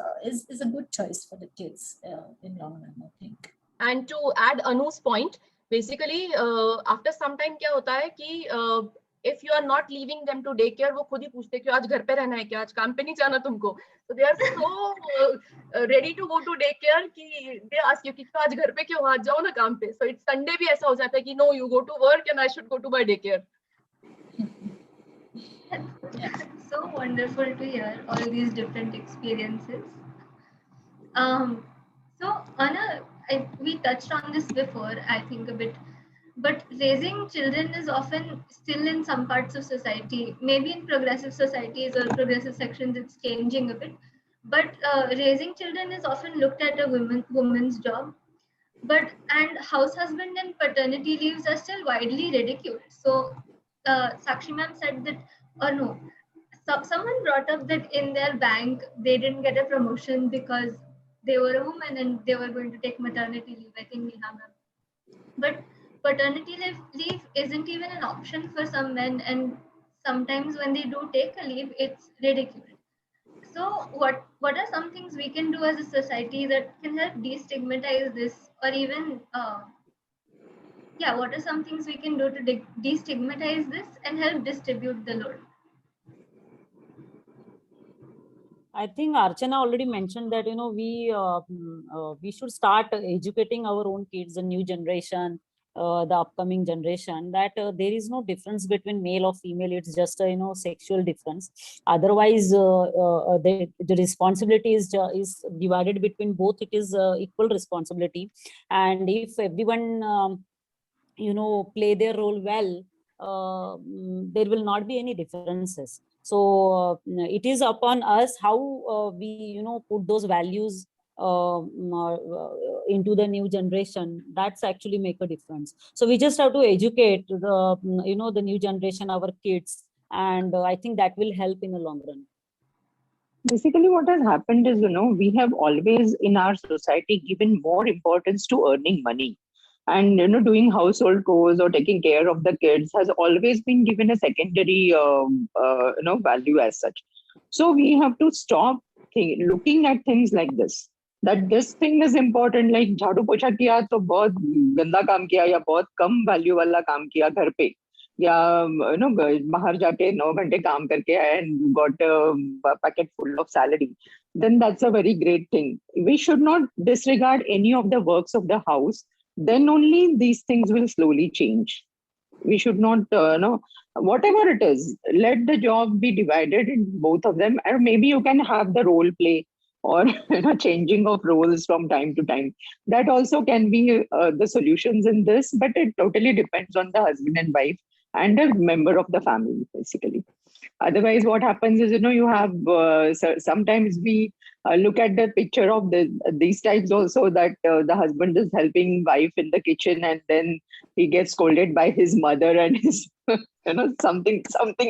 a good choice for the kids in long run, I think. And to add Anu's point, basically after some time क्या होता है कि if you are not leaving them to daycare, वो खुद ही पूछते कि आज घर पे रहना है क्या, आज काम पे नहीं जाना तुमको. So they are so ready to go to daycare कि they ask you कि आज घर पे क्यों, आज जाओ ना काम पे. So it's Sunday भी ऐसा हो जाता है कि no, you go to work and I should go to my daycare. So wonderful to hear all these different experiences. So Anna, we touched on this before, I think a bit, but raising children is often still in some parts of society, maybe in progressive societies or progressive sections, it's changing a bit. But raising children is often looked at a woman's job. And house husband and paternity leaves are still widely ridiculed. So Sakshi ma'am said that, or no, someone brought up that in their bank they didn't get a promotion because they were a woman and they were going to take maternity leave. I think Neha ma'am. But paternity leave isn't even an option for some men, and sometimes when they do take a leave, it's ridiculed. So what are some things we can do as a society that can help destigmatize this, or even what are some things we can do to destigmatize this and help distribute the load? I think Archana already mentioned that, we should start educating our own kids, the new generation, the upcoming generation, that there is no difference between male or female. It's just a, sexual difference. Otherwise, the responsibility is divided between both. It is equal responsibility. And if everyone, play their role well, there will not be any differences. So it is upon us how we, put those values into the new generation. That's actually make a difference. So we just have to educate the, the new generation, our kids, and I think that will help in the long run. Basically, what has happened is, we have always in our society given more importance to earning money. And doing household chores or taking care of the kids has always been given a secondary value as such. So we have to stop looking at things like this, that this thing is important, like झाड़ू पोछा किया तो बहुत गंदा काम किया या बहुत कम वैल्यू वाला काम किया घर पे, या बाहर जाके 9 घंटे काम करके आया and got a packet full of salary, then that's a very great thing. We should not disregard any of the works of the house. Then only these things will slowly change. We should not, whatever it is, let the job be divided in both of them, or maybe you can have the role play or changing of roles from time to time. That also can be the solutions in this, but it totally depends on the husband and wife and a member of the family, basically. Otherwise, what happens is, you have sometimes we look at the picture of these types also, that the husband is helping wife in the kitchen and then he gets scolded by his mother and his, something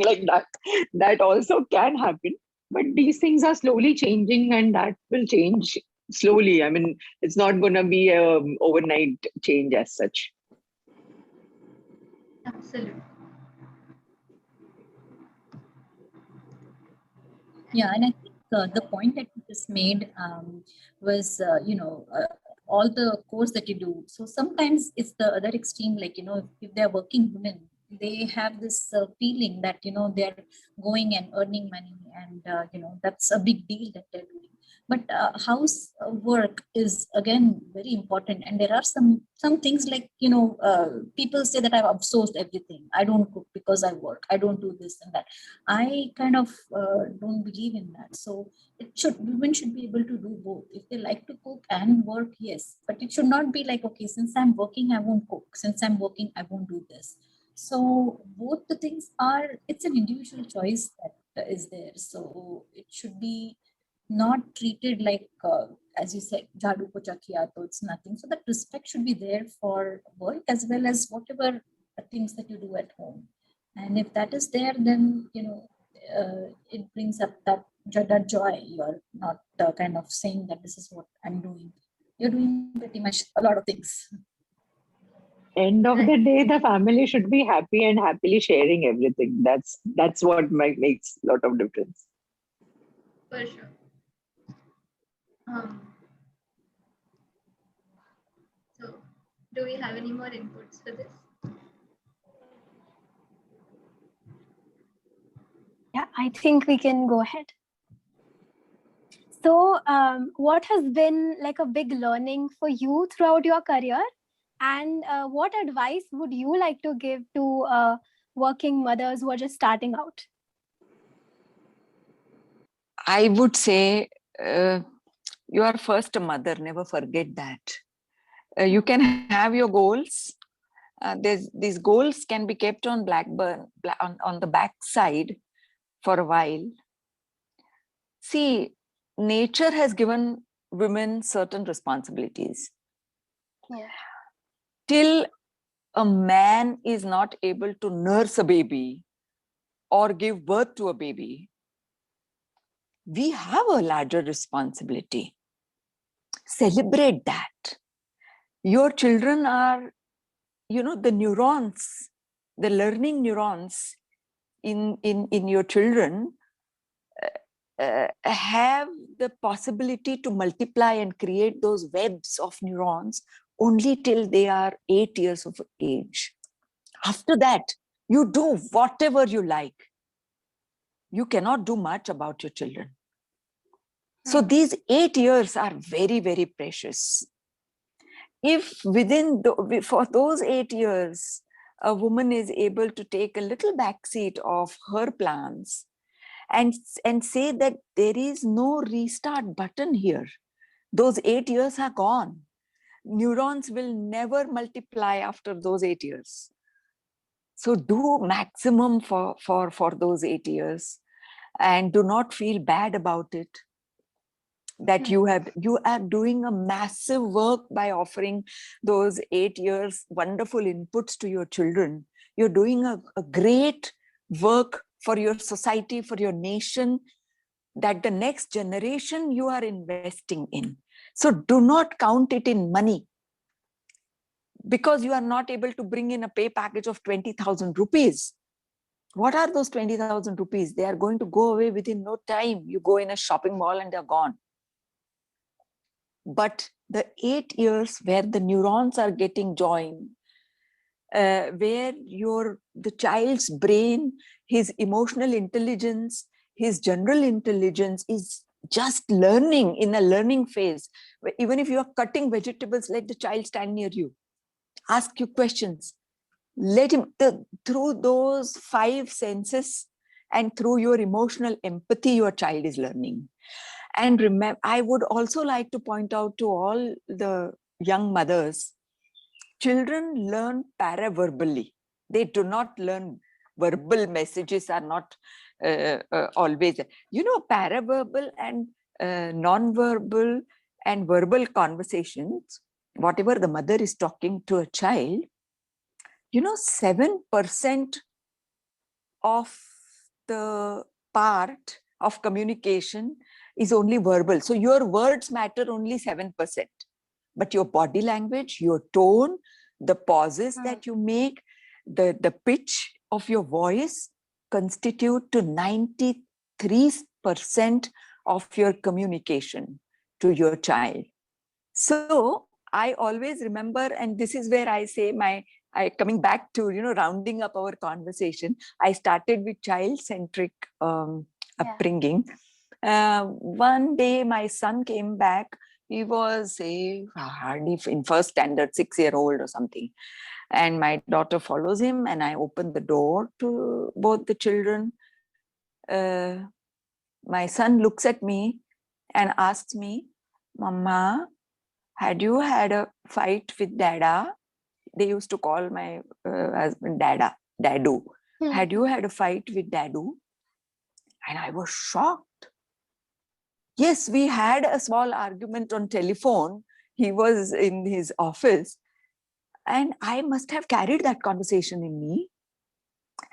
like that. That also can happen. But these things are slowly changing, and that will change slowly. I mean, it's not going to be an overnight change as such. Absolutely. Yeah, and I think the point that you just made was, all the course that you do. So sometimes it's the other extreme, like, if they're working women, they have this feeling that, they're going and earning money, and, that's a big deal that they're doing. But house work is again very important, and there are some things like, people say that I've outsourced everything. I don't cook because I work. I don't do this and that. I kind of don't believe in that. So women should be able to do both. If they like to cook and work, yes, but it should not be like, okay, since I'm working, I won't cook. Since I'm working, I won't do this. So both the things it's an individual choice that is there. So it should be not treated like, as you said, jadu pocha kiya, so it's nothing. So that respect should be there for work as well as whatever things that you do at home. And if that is there, then, it brings up that joy. You're not kind of saying that this is what I'm doing. You're doing pretty much a lot of things. End of the day, the family should be happy and happily sharing everything. That's what makes a lot of difference. For sure. So, do we have any more inputs for this? Yeah, I think we can go ahead. So, what has been like a big learning for you throughout your career? And what advice would you like to give to working mothers who are just starting out? I would say, you are first a mother, never forget that. You can have your goals. These goals can be kept on on the back side for a while. See, nature has given women certain responsibilities. Yeah. Till a man is not able to nurse a baby or give birth to a baby, we have a larger responsibility. Celebrate that. Your children are, the neurons, the learning neurons in your children have the possibility to multiply and create those webs of neurons only till they are 8 years of age. After that, you do whatever you like. You cannot do much about your children. So these 8 years are very, very precious. If for those 8 years, a woman is able to take a little backseat of her plans and say that there is no restart button here, those 8 years are gone. Neurons will never multiply after those 8 years. So do maximum for those 8 years, and do not feel bad about it. That you are doing a massive work by offering those 8 years wonderful inputs to your children. You're doing a great work for your society, for your nation, that the next generation you are investing in. So do not count it in money. Because you are not able to bring in a pay package of 20,000 rupees. What are those 20,000 rupees? They are going to go away within no time. You go in a shopping mall and they're gone. But the 8 years where the neurons are getting joined, where the child's brain, his emotional intelligence, his general intelligence is just learning, in a learning phase. Even if you are cutting vegetables, let the child stand near you. Ask you questions. Let him, through those 5 senses and through your emotional empathy, your child is learning. And remember, I would also like to point out to all the young mothers, children learn paraverbally. They do not learn verbal. Messages are not always, paraverbal and non-verbal and verbal conversations, whatever the mother is talking to a child, 7% of the part of communication is only verbal. So your words matter only 7%. But your body language, your tone, the pauses that you make, the pitch of your voice constitute to 93% of your communication to your child. So I always remember, and this is where I say coming back to, rounding up our conversation, I started with child-centric upbringing. One day my son came back. He was, say, hardly in first standard, 6-year-old or something. And my daughter follows him, and I open the door to both the children. My son looks at me and asks me, Mama, had you had a fight with Dada? They used to call my husband Dadu. Had you had a fight with Dadu? And I was shocked. Yes, we had a small argument on telephone. He was in his office. And I must have carried that conversation in me.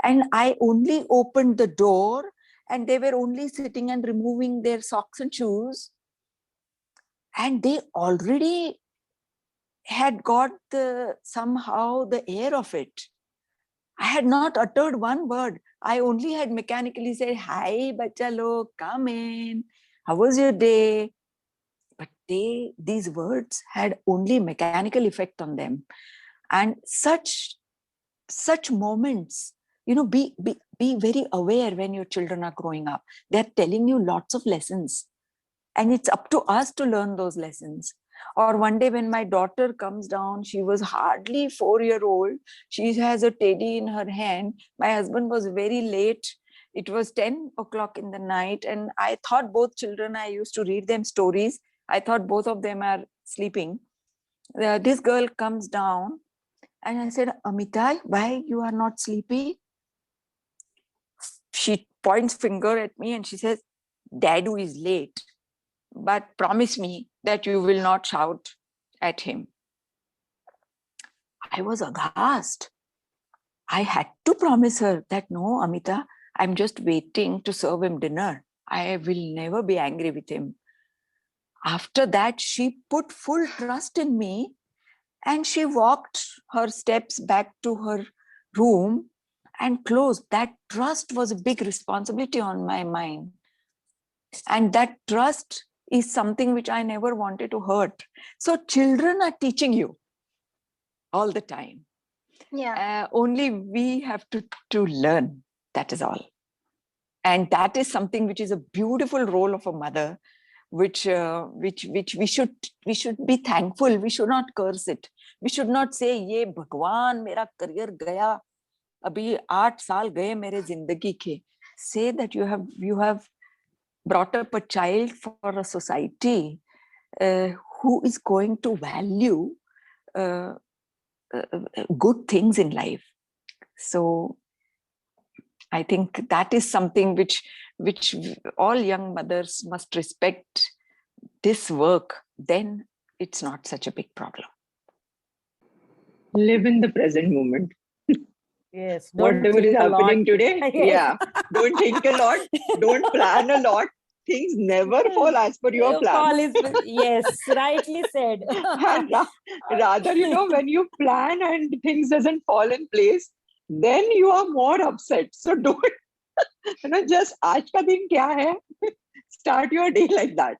And I only opened the door, and they were only sitting and removing their socks and shoes. And they already had got somehow the air of it. I had not uttered one word. I only had mechanically said, hi, bacha log, come in. How was your day? But these words had only mechanical effect on them. And such moments, be very aware when your children are growing up. They're telling you lots of lessons. And it's up to us to learn those lessons. Or one day when my daughter comes down, she was hardly 4-year-old. She has a teddy in her hand. My husband was very late. It was 10 o'clock in the night. And I thought both children, I used to read them stories. I thought both of them are sleeping. This girl comes down and I said, Amita, why you are not sleepy? She points finger at me and she says, Dadu is late, but promise me that you will not shout at him. I was aghast. I had to promise her that, no, Amita, I'm just waiting to serve him dinner. I will never be angry with him. After that, she put full trust in me and she walked her steps back to her room and closed. That trust was a big responsibility on my mind. And that trust is something which I never wanted to hurt. So children are teaching you all the time. Yeah. Only we have to learn. That is all. And that is something which is a beautiful role of a mother, which we should be thankful. We should not curse it. We should not say, "Ye Bhagwan, mera career gaya. Abhi 8 saal gaye mere zindagi ke." Say that you have brought up a child for a society who is going to value good things in life. So I think that is something which all young mothers must respect this work. Then it's not such a big problem. Live in the present moment. Yes. Whatever is happening today. Yes. Yeah. Don't think a lot. Don't plan a lot. Things never fall as per your plan. Yes, rightly said. Rather, when you plan and things doesn't fall in place, then you are more upset. So don't, just aaj ka din kya hai? Start your day like that.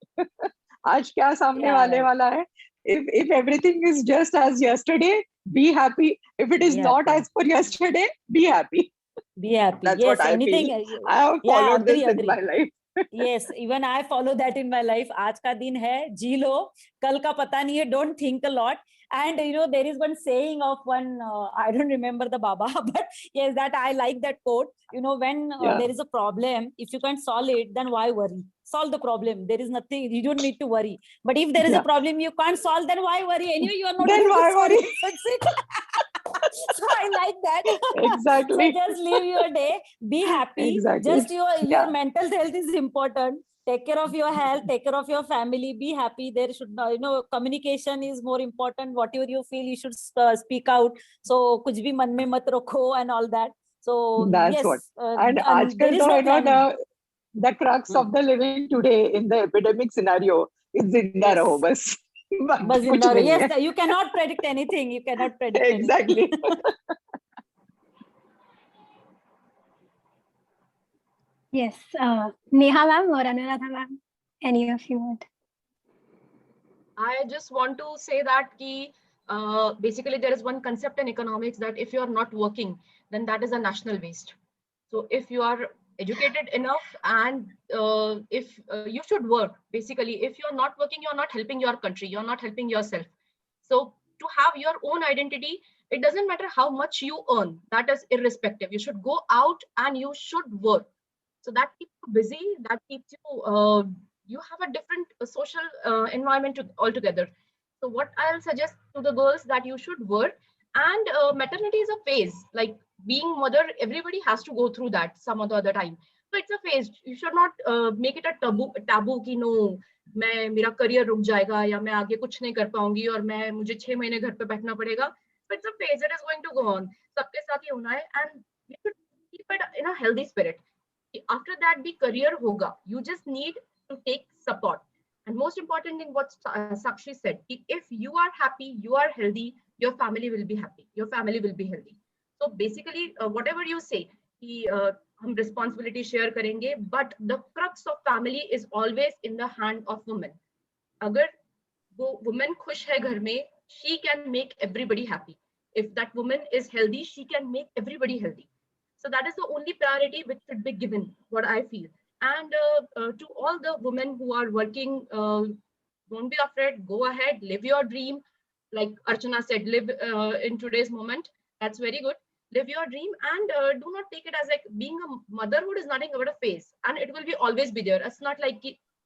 Aaj kya samne wale wala hai? If everything is just as yesterday, be happy. If it is not as per yesterday, be happy. Be happy. That's yes, what I anything. feel. I have followed this in my life. Yes, even I follow that in my life. आज का दिन है, जी लो, कल का पता नहीं है. Don't think a lot. And there is one saying of one, I don't remember the Baba, but yes, that I like that quote. When there is a problem, if you can't solve it, then why worry? Solve the problem. There is nothing, you don't need to worry. But if there is a problem you can't solve, then why worry? Anyway, you are not then why worry? That's it. So I like that. Exactly. So just live your day, be happy. Exactly. Just your mental health is important. Take care of your health, take care of your family, be happy. There should, communication is more important. Whatever you feel, you should speak out. So kuch bhi man mein mat rakho and all that. So that's yes, what. And there is no the crux of the living today in the epidemic scenario is zinda raho bas. Yes, you cannot predict anything. You cannot predict exactly. anything. Yes, Neha ma'am or Anuradha ma'am, any of you would. I just want to say that basically there is one concept in economics that if you are not working, then that is a national waste. So if you are educated enough and if you should work, basically, if you're not working, you're not helping your country, you're not helping yourself. So to have your own identity, it doesn't matter how much you earn, that is irrespective. You should go out and you should work. So that keeps you busy, that keeps you, you have a different social environment altogether. So what I'll suggest to the girls that you should work, and maternity is a phase. Like being mother, everybody has to go through that some or the other time. So it's a phase. You should not make it a taboo कि no, मैं मेरा career रुक जाएगा या मैं आगे कुछ नहीं कर पाऊंगी और मैं मुझे 6 महीने घर पे बैठना पड़ेगा. So it's a phase. It is going to go on. सबके साथ ही होना है, and you should keep it in a healthy spirit. After that, the career hoga. You just need to take support. And most important thing, what Sakshi said, if you are happy, you are healthy, your family will be happy, your family will be healthy. So basically, whatever you say, hum responsibility share karenge, but the crux of family is always in the hand of women. Agar wo woman khush hai ghar mein, she can make everybody happy. If that woman is healthy, she can make everybody healthy. So that is the only priority which should be given, what I feel. And to all the women who are working, don't be afraid, go ahead, live your dream. Like Archana said, live in today's moment. That's very good. Live your dream and do not take it as like being a motherhood is nothing but a phase, and it will be always be there. It's not like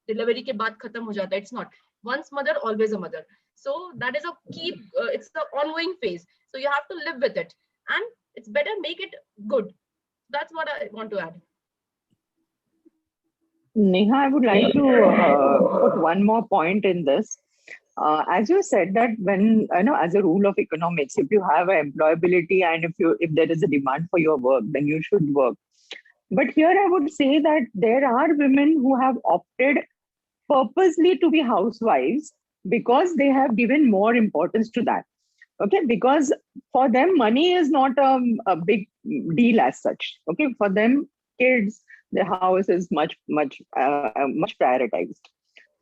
delivery ke baad khatam ho jata. It's not. Once mother, always a mother. So that is a it's the ongoing phase. So you have to live with it, and it's better make it good. That's what I want to add. Neha, I would like to put one more point in this. As you said that when, as a rule of economics, if you have an employability and if there is a demand for your work, then you should work. But here I would say that there are women who have opted purposely to be housewives because they have given more importance to that. Okay, because for them, money is not a big deal as such. Okay, for them, kids, the house is much prioritized.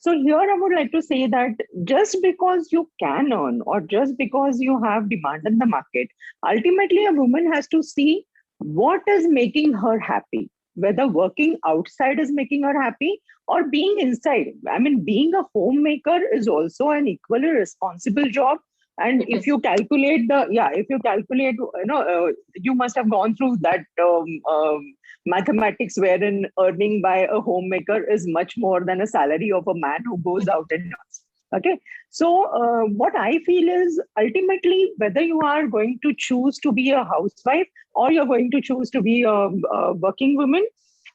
So here I would like to say that just because you can earn or just because you have demand in the market, ultimately a woman has to see what is making her happy, whether working outside is making her happy or being inside. I mean, being a homemaker is also an equally responsible job. And if you calculate you must have gone through that mathematics wherein earning by a homemaker is much more than a salary of a man who goes out and earns. Okay. So what I feel is ultimately whether you are going to choose to be a housewife or you're going to choose to be a working woman,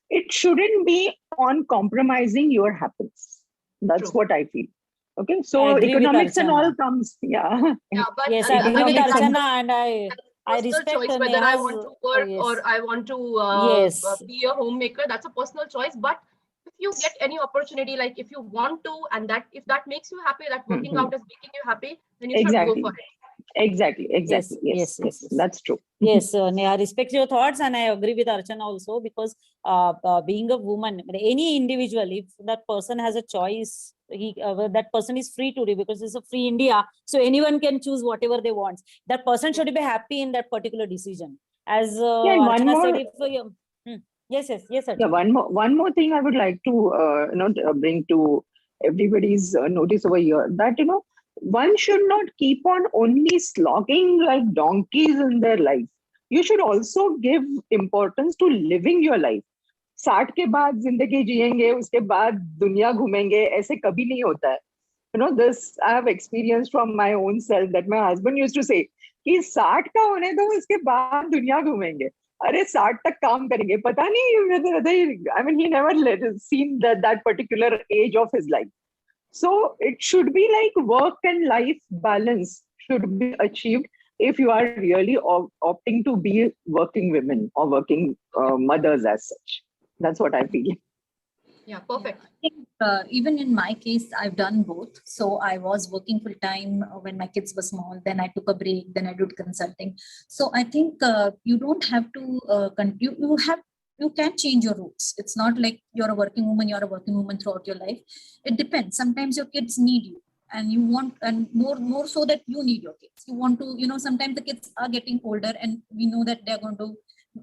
it shouldn't be on compromising your happiness. That's what I feel. Okay, so economics and all comes, Yeah, but yes, I agree with Archana, and I respect choice whether I want to work or I want to be a homemaker. That's a personal choice. But if you get any opportunity, like if you want to, and that if that makes you happy, that working out is making you happy, then you should go for it. Exactly. Yes. That's true. Yes, I respect your thoughts, and I agree with Archana also, because being a woman, any individual, if that person has a choice, that person is free today because it's a free India. So anyone can choose whatever they want. That person should be happy in that particular decision. As Archana said, yes. Yeah, one more thing I would like to bring to everybody's notice over here, that one should not keep on only slogging like donkeys in their life. You should also give importance to living your life. 60 के बाद जिंदगी जिएंगे, उसके बाद दुनिया घूमेंगे, ऐसे कभी नहीं होता है. This I have experienced from my own self, that my husband used to say कि 60 का होने दो, उसके बाद दुनिया घूमेंगे. अरे 60 तक काम करेंगे, पता नहीं. I mean, he never seen that particular age of his life. So it should be like work and life balance should be achieved if you are really opting to be working women or working mothers as such. That's what I feel. Yeah, perfect. I think even in my case, I've done both. So I was working full time when my kids were small. Then I took a break. Then I did consulting. So I think you don't have to you can change your routes. It's not like you're a working woman throughout your life. It depends. Sometimes your kids need you. and you want, and more so that you need your kids. You want to, sometimes the kids are getting older and we know that they're going to,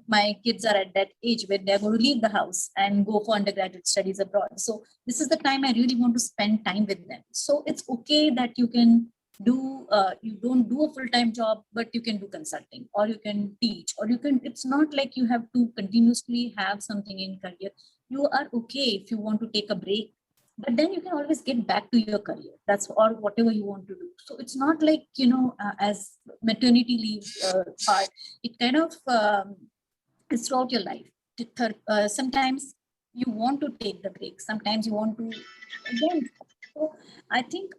my kids are at that age where they're going to leave the house and go for undergraduate studies abroad. So this is the time I really want to spend time with them. So it's okay that you can do, you don't do a full-time job, but you can do consulting, or you can teach, or you can, it's not like you have to continuously have something in career. You are okay if you want to take a break, but then you can always get back to your career. That's, or whatever you want to do. So it's not like, as maternity leave part, it kind of is throughout your life. Sometimes you want to take the break. Sometimes you want to, again, so I think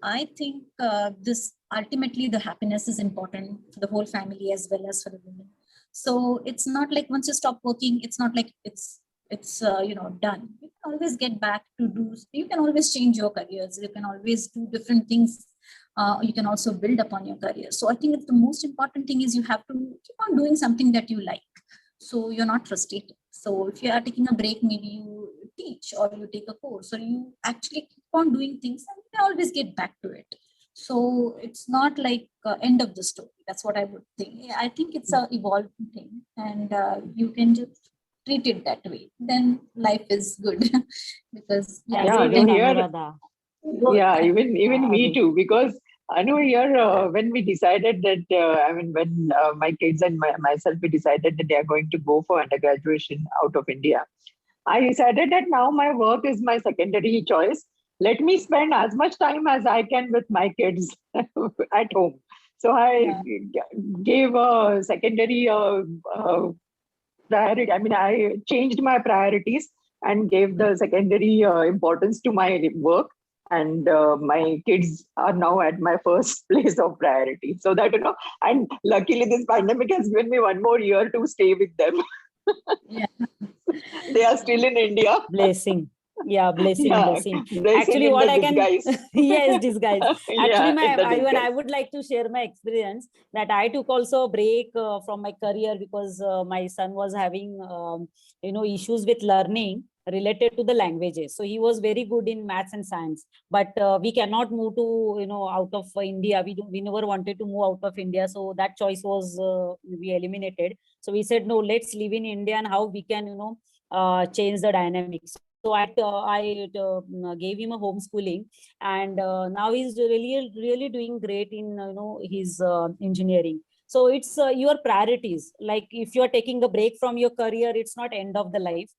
this ultimately the happiness is important for the whole family as well as for the women. So it's not like once you stop working, it's not like it's done. You can always get back to do. You can always change your careers. You can always do different things. You can also build upon your career. So I think it's the most important thing is you have to keep on doing something that you like. So you're not frustrated. So if you are taking a break, maybe you teach or you take a course or you actually keep on doing things and you can always get back to it. So it's not like end of the story. That's what I would think. I think it's a evolving thing, and you can just treat it that way. Then life is good because even me too, because I know here when we decided that when my kids and myself, we decided that they are going to go for undergraduation out of India. I decided that now my work is my secondary choice. Let me spend as much time as I can with my kids at home. So I gave a secondary priority. I mean, I changed my priorities and gave the secondary importance to my work. And my kids are now at my first place of priority. So that, and luckily this pandemic has given me one more year to stay with them. They are still in India. Blessing. Blessing. Actually, what I disguise. can, yes, disguise. Actually, I would like to share my experience that I took also a break from my career because my son was having, issues with learning related to the languages. So he was very good in maths and science, but we cannot move to, out of India. We never wanted to move out of India. So that choice was, we eliminated. So we said, no, let's live in India and how we can, change the dynamics. So I gave him a homeschooling, and now he's really doing great in his engineering. So it's your priorities. Like if you are taking a break from your career, it's not end of the life.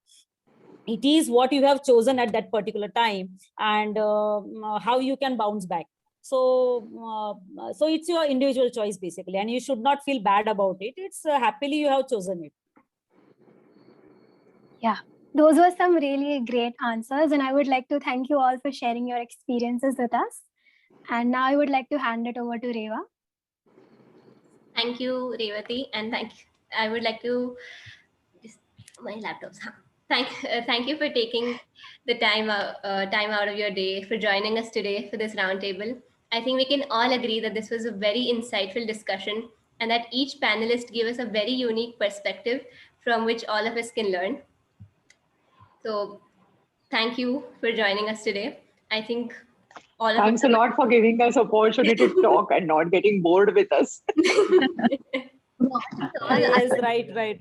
It is what you have chosen at that particular time, and how you can bounce back. So it's your individual choice basically, and you should not feel bad about it. It's happily you have chosen it. Yeah. Those were some really great answers, and I would like to thank you all for sharing your experiences with us. And now I would like to hand it over to Reva. Thank you, Revati, and I would like to, my laptop's, thank you for taking the time out of your day, for joining us today for this roundtable. I think we can all agree that this was a very insightful discussion, and that each panelist gave us a very unique perspective from which all of us can learn. So thank you for joining us today. I think all of us. Thanks a lot for giving us opportunity to talk and not getting bored with us. Yes, right.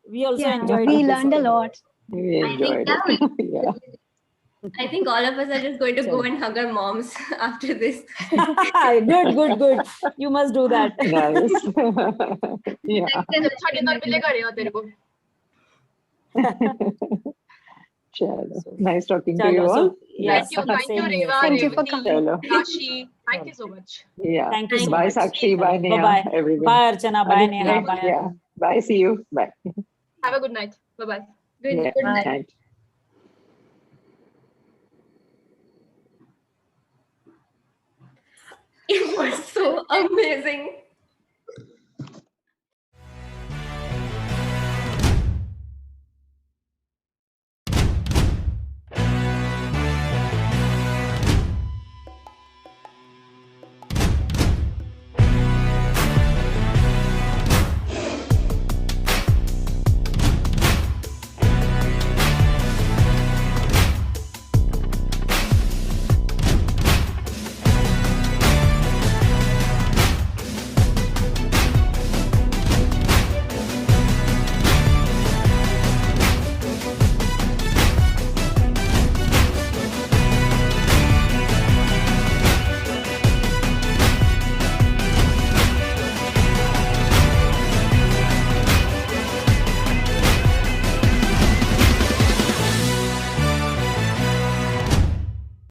We also enjoyed. We learned a lot. We enjoyed it. I think all of us are just going to go and hug our moms after this. Good. You must do that. Nice talking to you all. Yes, thank you, Reva. Thank you for coming. Rashi. Thank you so much. Yeah. Thank you so bye, much. Sakshi. Bye, Neha. Bye. Everyone. Bye, Archana. Bye, Neha. Bye. Yeah. Bye. See you. Bye. Have a good night. Bye-bye. Good night. It was so amazing.